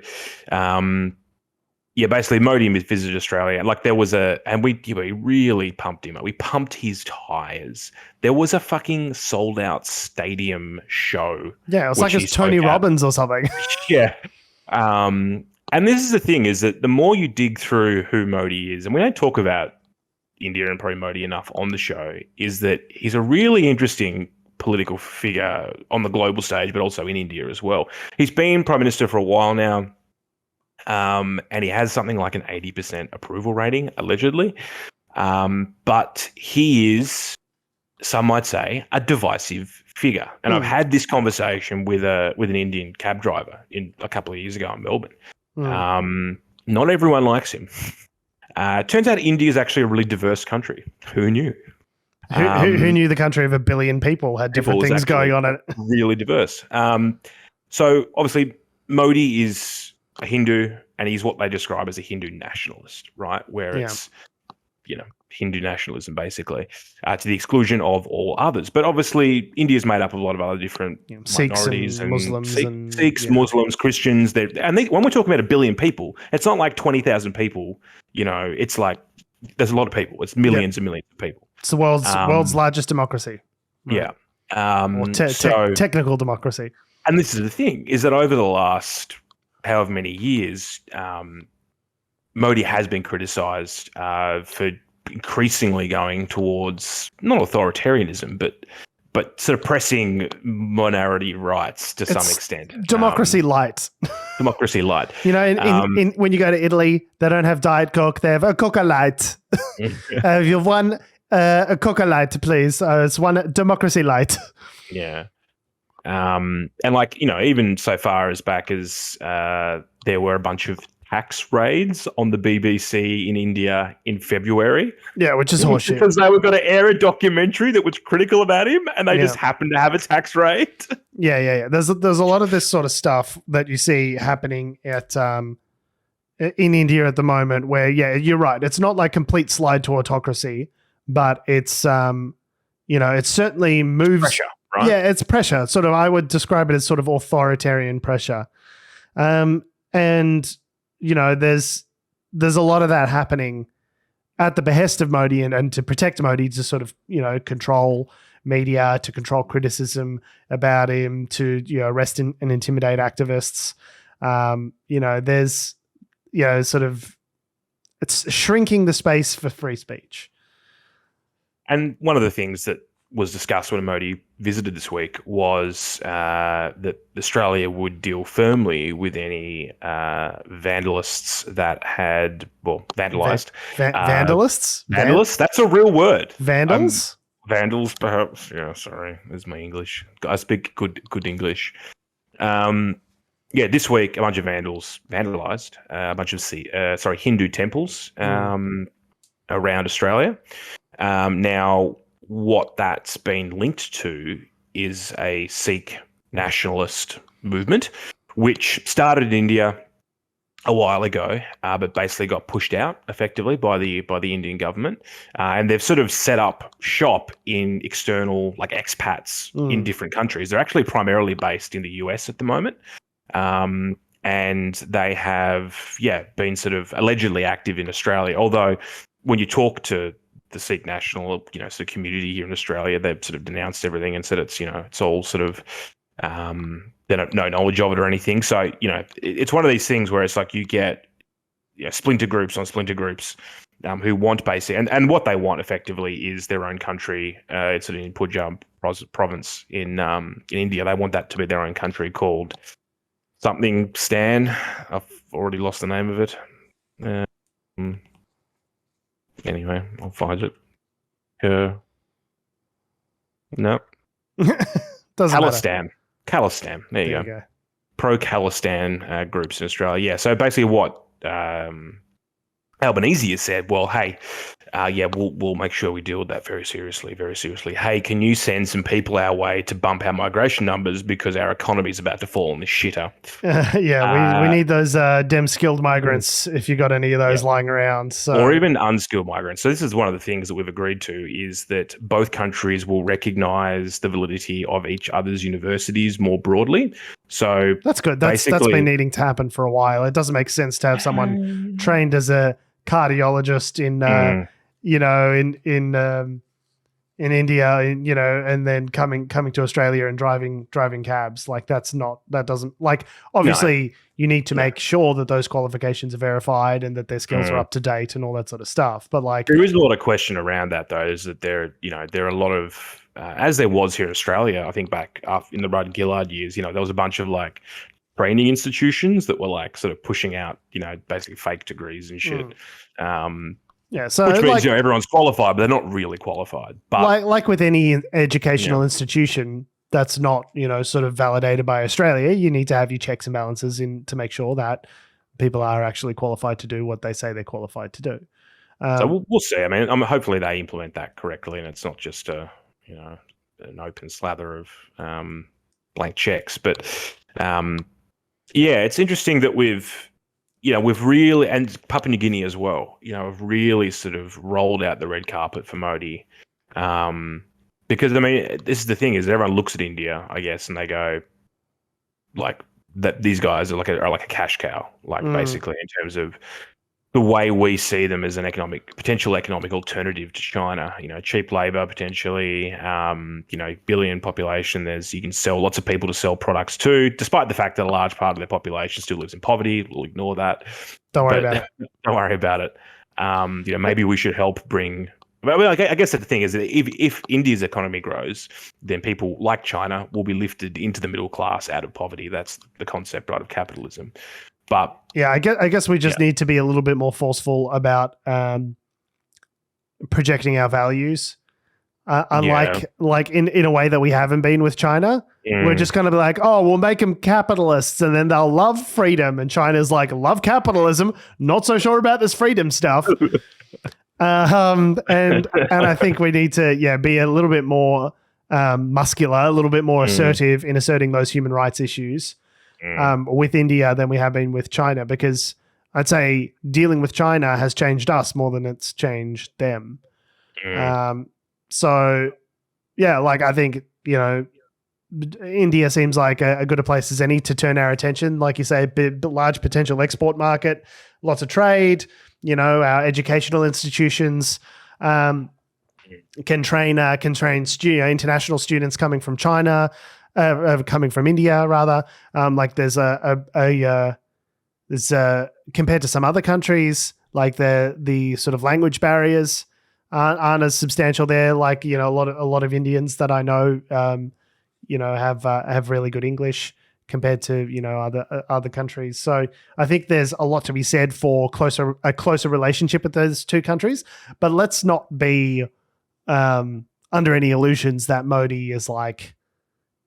basically Modi visited Australia. There was and we really pumped him. We pumped his tires. There was a fucking sold out stadium show. Yeah, it was like it's Tony Robbins or something. Yeah. And this is the thing, is that the more you dig through who Modi is, and we don't talk about India and probably Modi enough on the show, is that he's a really interesting political figure on the global stage, but also in India as well. He's been Prime Minister for a while now. And he has something like an 80% approval rating, allegedly. But he is some might say, a divisive figure. And I've had this conversation with an Indian cab driver a couple of years ago in Melbourne. Not everyone likes him. Turns out India is actually a really diverse country. Who knew? Who knew the country of 1 billion people had different things going on in it? Really diverse. So obviously Modi is a Hindu, and he's what they describe as a Hindu nationalist, right? Where it's, Hindu nationalism, basically, to the exclusion of all others. But obviously, India is made up of a lot of other different minorities and Muslims, Sikhs, Muslims, Christians. When we're talking about 1 billion people, it's not like 20,000 people. It's like there's a lot of people. It's millions and millions of people. It's the world's largest democracy. Right? Yeah, technical democracy. And this is the thing: is that over the last however many years, Modi has been criticised for increasingly going towards not authoritarianism, but sort of pressing minority rights to some extent. Democracy light. Democracy light. In when you go to Italy, they don't have Diet Coke; they have a Coca Light. If you want a Coca Light, please. It's one Democracy Light. Yeah. And even so far as back as there were a bunch of tax raids on the BBC in India in February. Yeah, which is horseshit. Because they were going to air a documentary that was critical about him, and they just happened to have a tax raid. Yeah. There's a lot of this sort of stuff that you see happening in India at the moment where, you're right. It's not like complete slide to autocracy, but it's, it certainly moves. Pressure, right? Yeah, it's pressure. Sort of, I would describe it as sort of authoritarian pressure. And there's a lot of that happening at the behest of Modi and to protect Modi, to sort of, control media, to control criticism about him, to, arrest and intimidate activists. There's, sort of, it's shrinking the space for free speech. And one of the things that was discussed when Modi visited this week was that Australia would deal firmly with any vandalists that had, vandalised. Vandalists? Vandalists? That's a real word. Vandals? Vandals, perhaps. Yeah, sorry. This is my English. I speak good English. This week, a bunch of vandals vandalised a bunch of Hindu temples around Australia. Now, what that's been linked to is a Sikh nationalist movement, which started in India a while ago, but basically got pushed out effectively by the Indian government, and they've sort of set up shop in external, like expats in different countries. They're actually primarily based in the US at the moment, and they have been sort of allegedly active in Australia. Although when you talk to the Sikh national, sort of community here in Australia, they've sort of denounced everything and said it's all sort of, they don't no knowledge of it or anything. So, it's one of these things where it's like you get splinter groups on splinter groups who want and what they want effectively is their own country. It's sort of in Punjab province in India. They want that to be their own country called something Stan. I've already lost the name of it. Anyway, I'll find it. No. Doesn't Khalistan. matter. Khalistan. There you go. Pro-Khalistan groups in Australia. Yeah, so basically what Albanese has said, well, hey, we'll make sure we deal with that very seriously, very seriously. Hey, can you send some people our way to bump our migration numbers because our economy is about to fall in the shitter? We need those damn skilled migrants if you got any of those lying around. So. Or even unskilled migrants. So this is one of the things that we've agreed to is that both countries will recognise the validity of each other's universities more broadly. So that's good. That's been needing to happen for a while. It doesn't make sense to have someone trained as a cardiologist in India, and then coming to Australia and driving cabs. Like that doesn't obviously you need to make sure that those qualifications are verified and that their skills are up to date and all that sort of stuff. But there is a lot of question around that though, is that there are a lot of, as there was here in Australia, I think back up in the Rudd Gillard years, there was a bunch of training institutions that were sort of pushing out, basically fake degrees and shit. Yeah, so which means everyone's qualified, but they're not really qualified. But like with any educational institution that's not, sort of validated by Australia, you need to have your checks and balances in to make sure that people are actually qualified to do what they say they're qualified to do. So we'll see. I mean, hopefully they implement that correctly, and it's not just an open slather of blank checks. But it's interesting that we've really, and Papua New Guinea as well, have really sort of rolled out the red carpet for Modi. Because, I mean, this is the thing, is that everyone looks at India, I guess, and they go, like, that these guys are like a cash cow, basically, in terms of the way we see them as an potential economic alternative to China. Cheap labor potentially, billion population. You can sell lots of people to sell products to, despite the fact that a large part of their population still lives in poverty. We'll ignore that. Don't worry about it. Don't worry about it. Maybe we should help bring. Well, I guess the thing is that if India's economy grows, then people like China will be lifted into the middle class out of poverty. That's the concept, right, of capitalism. But yeah, I guess we just need to be a little bit more forceful about projecting our values. Unlike in a way that we haven't been with China. We're just going to be like, oh, we'll make them capitalists and then they'll love freedom. And China's like, love capitalism. Not so sure about this freedom stuff. And I think we need to be a little bit more muscular, a little bit more assertive in asserting those human rights issues with India than we have been with China, because I'd say dealing with China has changed us more than it's changed them. So I think, India seems like a good a place as any to turn our attention. Like you say, large potential export market, lots of trade, our educational institutions can train international students coming from China, coming from India rather. There's compared to some other countries, like the sort of language barriers aren't as substantial there. Like, a lot of Indians that I know, have really good English compared to, other countries. So I think there's a lot to be said for a closer relationship with those two countries, but let's not be under any illusions that Modi is like,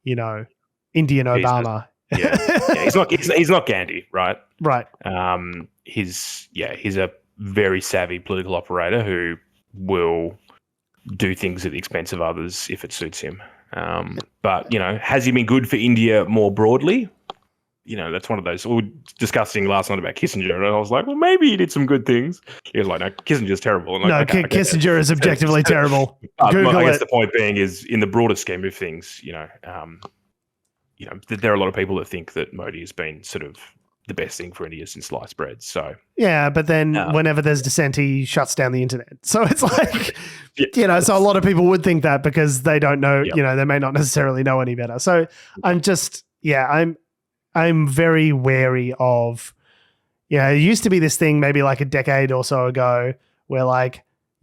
Indian Obama. He's not Gandhi, right? Right. He's a very savvy political operator who will do things at the expense of others if it suits him. But has he been good for India more broadly? That's one of those. We were discussing last night about Kissinger, and I was like, well, maybe he did some good things. He was like, no, Kissinger's terrible. And Kissinger is objectively terrible. Google I guess it. the point being is, in the broader scheme of things, there are a lot of people that think that Modi has been sort of the best thing for India since sliced bread. So yeah, but then whenever there's dissent, he shuts down the internet. So it's like, so a lot of people would think that because they don't know, they may not necessarily know any better. So I'm very wary of, it used to be this thing maybe like a decade or so ago where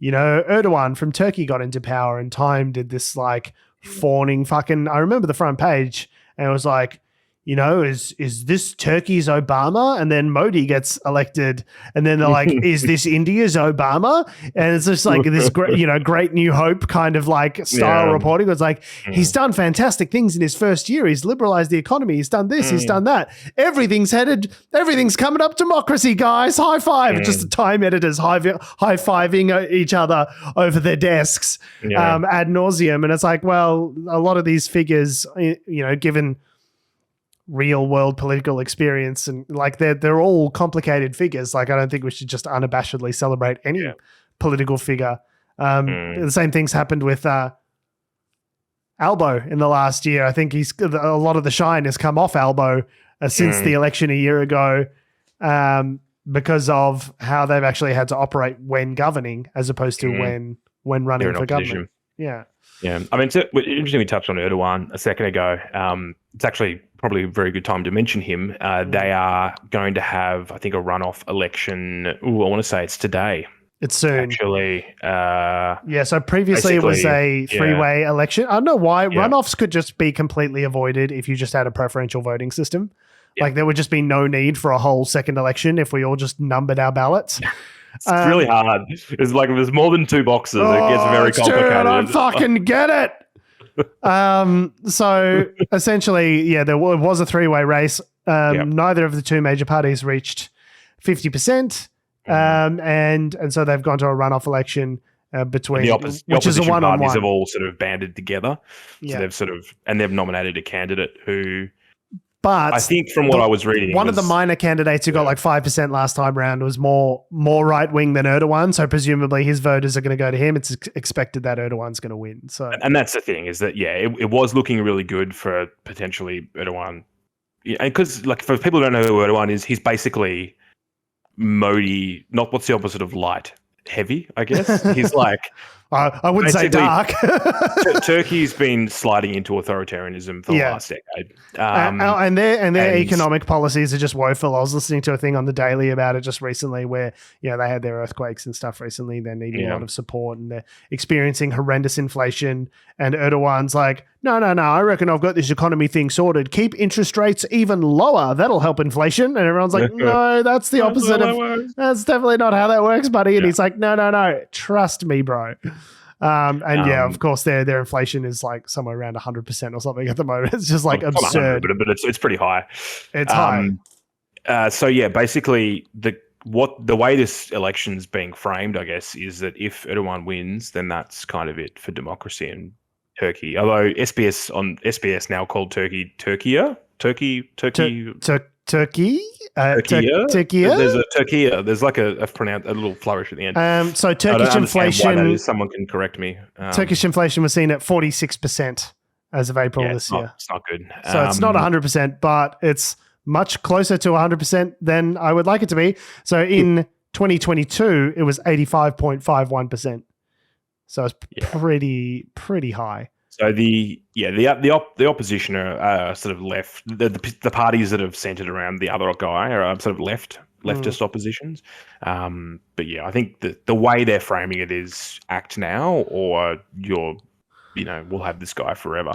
Erdogan from Turkey got into power and Time did this like fawning fucking, I remember the front page and it was like, is this Turkey's Obama? And then Modi gets elected. And then they're like, is this India's Obama? And it's just like this great new hope kind of like style reporting. It's like, he's done fantastic things in his first year. He's liberalized the economy. He's done this. He's done that. Everything's coming up democracy, guys. High five. Just the Time editors high-fiving each other over their desks ad nauseum. And it's like, well, a lot of these figures, given real world political experience and like they're all complicated figures. Like I don't think we should just unabashedly celebrate any political figure. The same things happened with Albo in the last year. I think a lot of the shine has come off Albo since the election a year ago because of how they've actually had to operate when governing as opposed to when running for government. Yeah. Yeah. I mean, it's interesting we touched on Erdogan a second ago. It's actually probably a very good time to mention him. They are going to have, I think, a runoff election. I want to say it's today. It's soon. Actually. So previously it was a three-way election. I don't know why. Runoffs could just be completely avoided if you just had a preferential voting system. Yeah. Like there would just be no need for a whole second election if we all just numbered our ballots. It's really hard. It's like if there's more than two boxes, it gets very complicated. I fucking get it. So essentially, there was a three-way race. Neither of the two major parties reached 50%, and so they've gone to a runoff election between the which is a opposition one-on-one. parties have all sort of banded together. Yeah. So they've nominated a candidate who. But I think from what I was reading, one of the minor candidates who got like 5% last time round was more right wing than Erdogan. So presumably his voters are going to go to him. It's expected that Erdogan's going to win. So, and that's the thing is that it was looking really good for potentially Erdogan, because like for people who don't know who Erdogan is, he's basically Modi. Not what's the opposite of light? Heavy, I guess. He's like. I wouldn't say dark. Turkey's been sliding into authoritarianism for the last decade. And their economic policies are just woeful. I was listening to a thing on the Daily about it just recently where, they had their earthquakes and stuff recently. They're needing a lot of support and they're experiencing horrendous inflation. And Erdogan's like, no, I reckon I've got this economy thing sorted. Keep interest rates even lower. That'll help inflation. And everyone's like, no, that's the opposite that's definitely not how that works, buddy. And he's like, no, trust me, bro. Of course, their inflation is like somewhere around 100% or something at the moment. It's just like absurd. But it's pretty high. It's high. Basically, the way this election's being framed, I guess, is that if Erdogan wins, then that's kind of it for democracy in Turkey. Although SBS now called Turkey Turkey. Turkey. There's a Turkey. There's like a little flourish at the end. So Turkish inflation. Why that is. Someone can correct me. Turkish inflation was seen at 46% as of April this year. It's not good. So it's not 100%, but it's much closer to 100% than I would like it to be. So in 2022, it was 85.51%. So it's pretty high. So the opposition are sort of left. The parties that have centered around the other guy are sort of leftist oppositions. But I think the way they're framing it is act now, or we'll have this guy forever.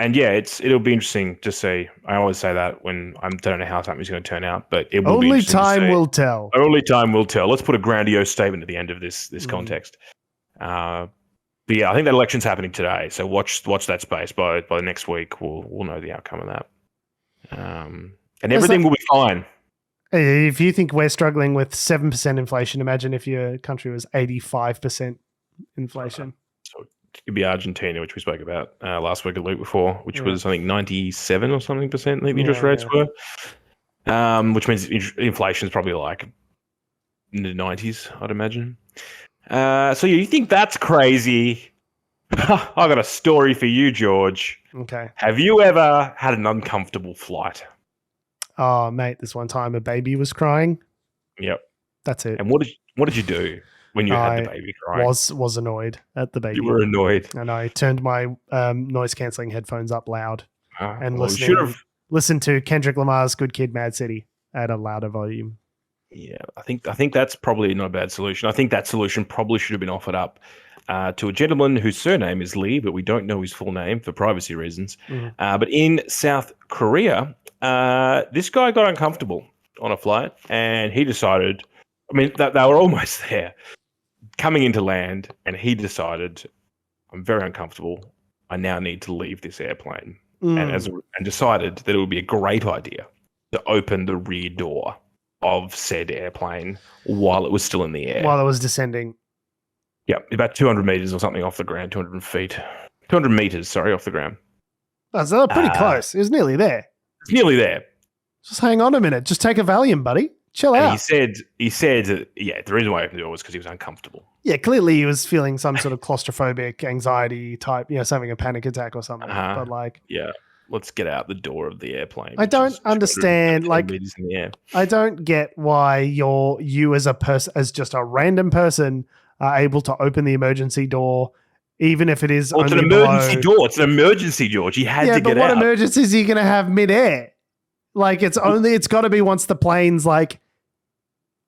It'll be interesting to see. I always say that when I don't know how something's going to turn out, but it will only be interesting time to see. will tell. Only time will tell. Let's put a grandiose statement at the end of this context. But I think that election's happening today. So watch that space. By the next week, we'll know the outcome of that, and everything will be fine. If you think we're struggling with 7% inflation, imagine if your country was 85% inflation. So it could be Argentina, which we spoke about last week or the week before, which was I think 97 or something percent. The interest rates were, which means inflation is probably like in the 90s, I'd imagine. So you think that's crazy? I got a story for you, George. Okay. Have you ever had an uncomfortable flight? Oh, mate, this one time a baby was crying. Yep. That's it. And what did you do when you had the baby crying? Was annoyed at the baby. You were annoyed. And I turned my noise cancelling headphones up loud and listened to Kendrick Lamar's Good Kid, Mad City at a louder volume. Yeah, I think that's probably not a bad solution. I think that solution probably should have been offered up to a gentleman whose surname is Lee, but we don't know his full name for privacy reasons. But in South Korea, this guy got uncomfortable on a flight, and he decided, they were almost there, coming into land, and he decided, I'm very uncomfortable. I now need to leave this airplane. And decided that it would be a great idea to open the rear door of said airplane while it was still in the air. While it was descending. Yeah, about 200 meters or something off the ground, 200 meters, off the ground. Oh, so pretty close. It was nearly there. It's nearly there. Just hang on a minute. Just take a Valium, buddy. Chill out. He said, the reason why he opened the door was because he was uncomfortable. Yeah, clearly he was feeling some sort of claustrophobic anxiety type, having a panic attack or something. But let's get out the door of the airplane. I don't understand. I don't get why you as a person, as just a random person, are able to open the emergency door, even if it is. Well, it's an emergency door. It's an emergency, George. He had to get out. What emergencies are you going to have midair? Like it's got to be once the plane's like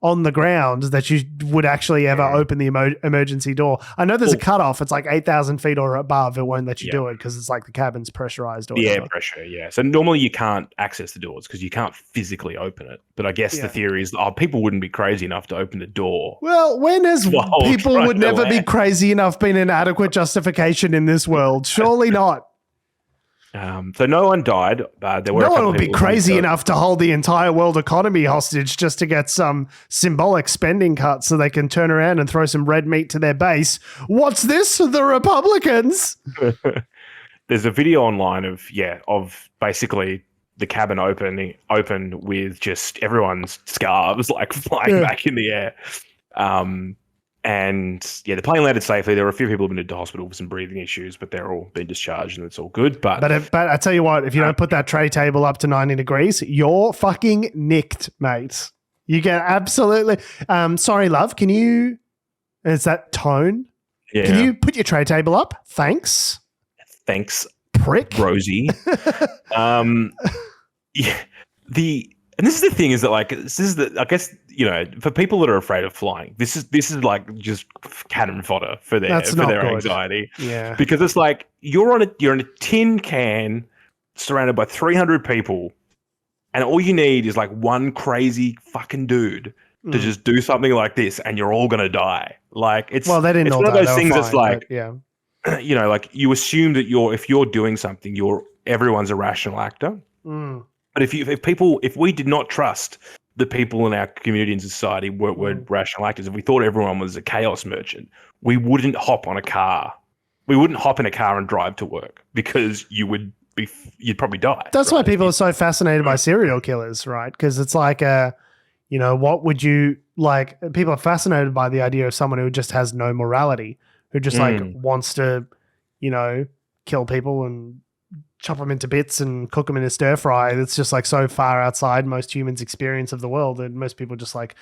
on the ground that you would actually ever open the emergency door. I know there's a cutoff. It's like 8,000 feet or above. It won't let you do it because it's like the cabin's pressurized. Or the whatever. air pressure, yeah. So normally you can't access the doors because you can't physically open it. But I guess the theory is, people wouldn't be crazy enough to open the door. Well, when has people would never be crazy enough been an adequate justification in this world? Surely not. So no one died. There were no one would be crazy enough to hold the entire world economy hostage just to get some symbolic spending cuts so they can turn around and throw some red meat to their base. What's this? The Republicans? There's a video online of basically the cabin open with just everyone's scarves like flying back in the air. And the plane landed safely. There were a few people who've been into hospital with some breathing issues, but they're all been discharged and it's all good. But I tell you what, if you don't put that tray table up to 90 degrees, you're fucking nicked, mate. You get absolutely. Sorry, love. Can you? Is that tone? Yeah. Can you put your tray table up? Thanks, prick, Rosie. And this is the thing is that I guess, for people that are afraid of flying, this is like just cannon fodder for their anxiety. Yeah. Because it's like you're in a tin can surrounded by 300 people and all you need is like one crazy fucking dude to just do something like this and you're all going to die. Like it's they didn't it's all one of die. those things that's like, yeah. Like you assume that if you're doing something, everyone's a rational actor. But if we did not trust the people in our community and society were rational actors, if we thought everyone was a chaos merchant, we wouldn't hop on a car. We wouldn't hop in a car and drive to work because you'd probably die. That's why people are so fascinated by serial killers, right? Because it's like, what would you like? People are fascinated by the idea of someone who just has no morality, who just wants to, kill people and chop them into bits and cook them in a stir fry. That's just like so far outside most humans' experience of the world that most people just like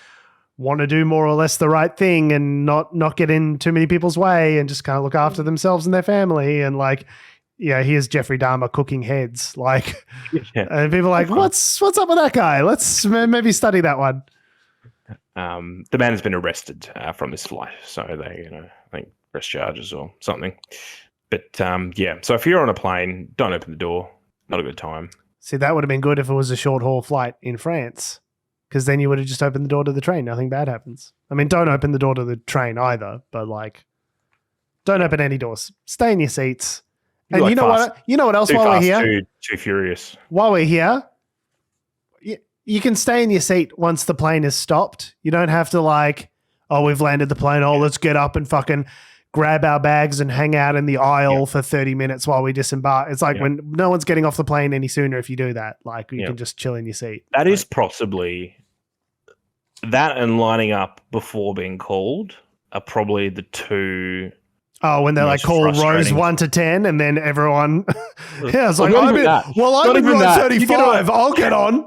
want to do more or less the right thing and not get in too many people's way and just kind of look after themselves and their family. And like, here's Jeffrey Dahmer cooking heads. Like, and people are like, what's up with that guy? Let's maybe study that one. The man has been arrested from this flight. So they, I think press charges or something. But so if you're on a plane, don't open the door. Not a good time. See, that would have been good if it was a short haul flight in France, because then you would have just opened the door to the train. Nothing bad happens. I mean, don't open the door to the train either, but like, don't open any doors. Stay in your seats. And you know what? You know what else? While we're here, too furious. While we're here, you can stay in your seat once the plane is stopped. You don't have to like, we've landed the plane. Let's get up and fucking grab our bags and hang out in the aisle for 30 minutes while we disembark. It's like when no one's getting off the plane any sooner if you do that. Like you can just chill in your seat. That is possibly that and lining up before being called are probably the two. Oh, when they're like call rows 1 to 10 and then everyone. It's like, I'm in row 35. I'll get on.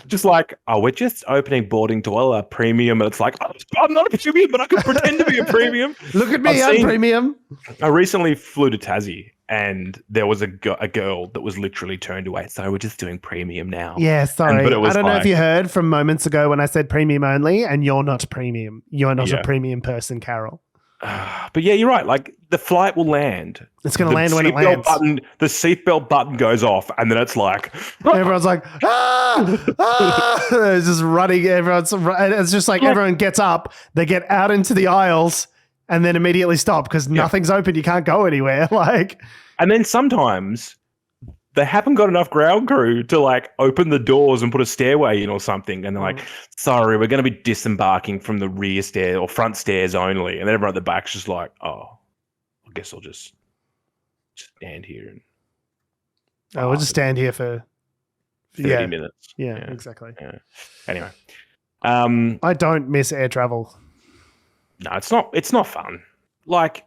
Just like, we're just opening boarding to a premium, and it's like, I'm not a premium, but I can pretend to be a premium. Look at me, I'm premium. I recently flew to Tassie, and there was a girl that was literally turned away. So we're just doing premium now. Yeah, sorry. I don't know if you heard from moments ago when I said premium only, and you're not premium. You're not a premium person, Carol. But yeah, you're right. Like the flight will land. It's going to land when it lands. The seatbelt button goes off, and then it's like everyone's like, It's just running. It's just like everyone gets up, they get out into the aisles, and then immediately stop because nothing's open. You can't go anywhere. Like, and then sometimes they haven't got enough ground crew to like open the doors and put a stairway in or something. And they're like, sorry, we're going to be disembarking from the rear stair or front stairs only. And then everyone at the back's just like, I guess I'll just stand here. And we'll just stand here for 30 minutes. Yeah, exactly. Yeah. Anyway. I don't miss air travel. No, it's not fun. Like,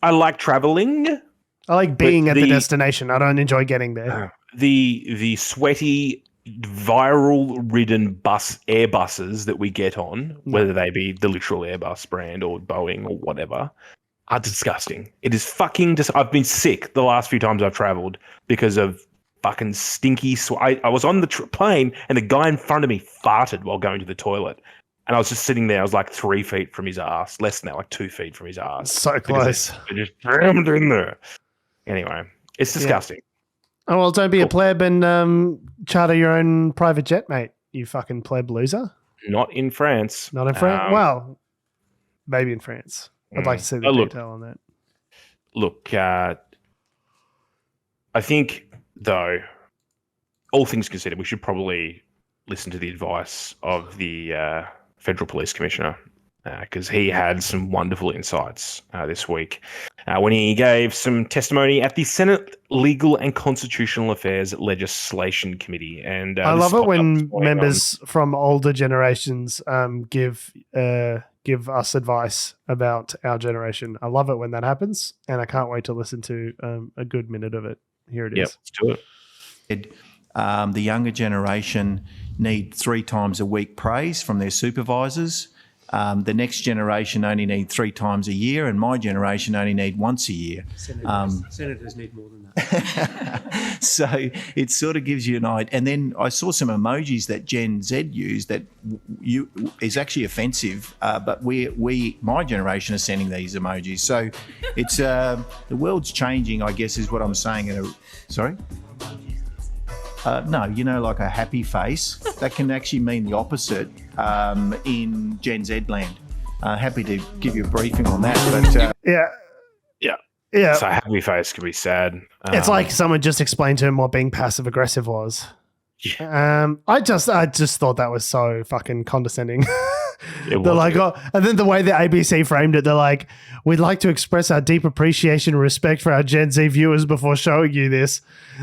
I like traveling. I like being at the destination. I don't enjoy getting there. The sweaty, viral-ridden Airbuses that we get on, whether they be the literal Airbus brand or Boeing or whatever, are disgusting. It is fucking I've been sick the last few times I've traveled because of fucking stinky I was on the plane and the guy in front of me farted while going to the toilet. And I was just sitting there. I was like 3 feet from his ass. Less than that, like 2 feet from his ass. So close. They just jammed in there. Anyway, it's disgusting. Oh, well, don't be a pleb and charter your own private jet, mate. You fucking pleb loser. Not in France. Not in France? Well, maybe in France. I'd like to see the detail on that. Look, I think, though, all things considered, we should probably listen to the advice of the Federal Police Commissioner, because he had some wonderful insights this week when he gave some testimony at the Senate Legal and Constitutional Affairs Legislation Committee. And I love it when members from older generations give us advice about our generation. I love it when that happens, and I can't wait to listen to a good minute of it. Here it is. Yep, let's do it. The younger generation need 3 times a week praise from their supervisors. The next generation only need 3 times a year, and my generation only need once a year. Senators need more than that. So it sort of gives you an idea. And then I saw some emojis that Gen Z used that is actually offensive, but my generation is sending these emojis. So it's the world's changing, I guess, is what I'm saying. Sorry? No, like a happy face, that can actually mean the opposite in Gen Z land. Happy to give you a briefing on that. But Yeah. So happy face can be sad. It's like someone just explained to him what being passive aggressive was. Yeah. I just thought that was so fucking condescending. They're like, and then the way the ABC framed it, they're like, we'd like to express our deep appreciation and respect for our Gen Z viewers before showing you this.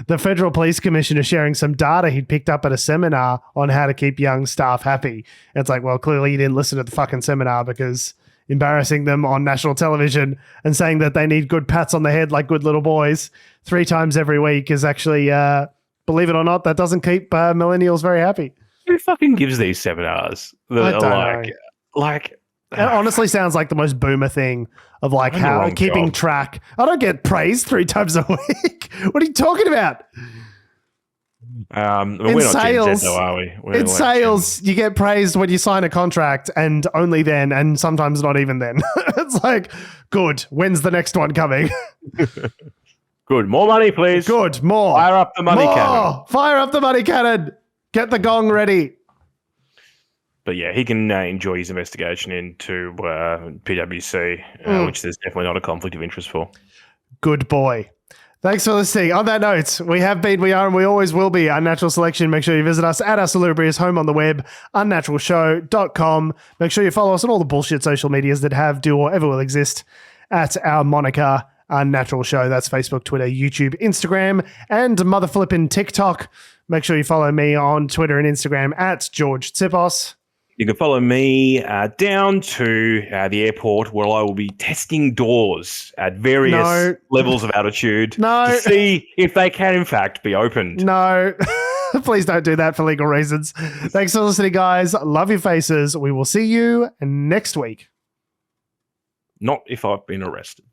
The Federal Police Commissioner sharing some data he'd picked up at a seminar on how to keep young staff happy. It's like, well, clearly you didn't listen to the fucking seminar, because embarrassing them on national television and saying that they need good pats on the head like good little boys 3 times every week is actually, believe it or not, that doesn't keep millennials very happy. Who fucking gives these seminars? I don't know. It honestly sounds like the most boomer thing of like how keeping track. I don't get praised 3 times a week. What are you talking about? We're not Gen Z, though, are we? In sales, you get praised when you sign a contract, and only then, and sometimes not even then. It's like, good. When's the next one coming? Good. More money, please. Good. More. Fire up the money cannon. Fire up the money cannon. Get the gong ready. But yeah, he can enjoy his investigation into PwC, which there's definitely not a conflict of interest for. Good boy. Thanks for listening. On that note, we have been, we are, and we always will be Unnatural Selection. Make sure you visit us at our salubrious home on the web, unnaturalshow.com. Make sure you follow us on all the bullshit social medias that have, do, or ever will exist at our moniker, Unnatural Show. That's Facebook, Twitter, YouTube, Instagram, and motherflippin' TikTok. Make sure you follow me on Twitter and Instagram at George Tsipos. You can follow me down to the airport, where I will be testing doors at various levels of altitude to see if they can, in fact, be opened. No, please don't do that for legal reasons. Thanks for listening, guys. Love your faces. We will see you next week. Not if I've been arrested.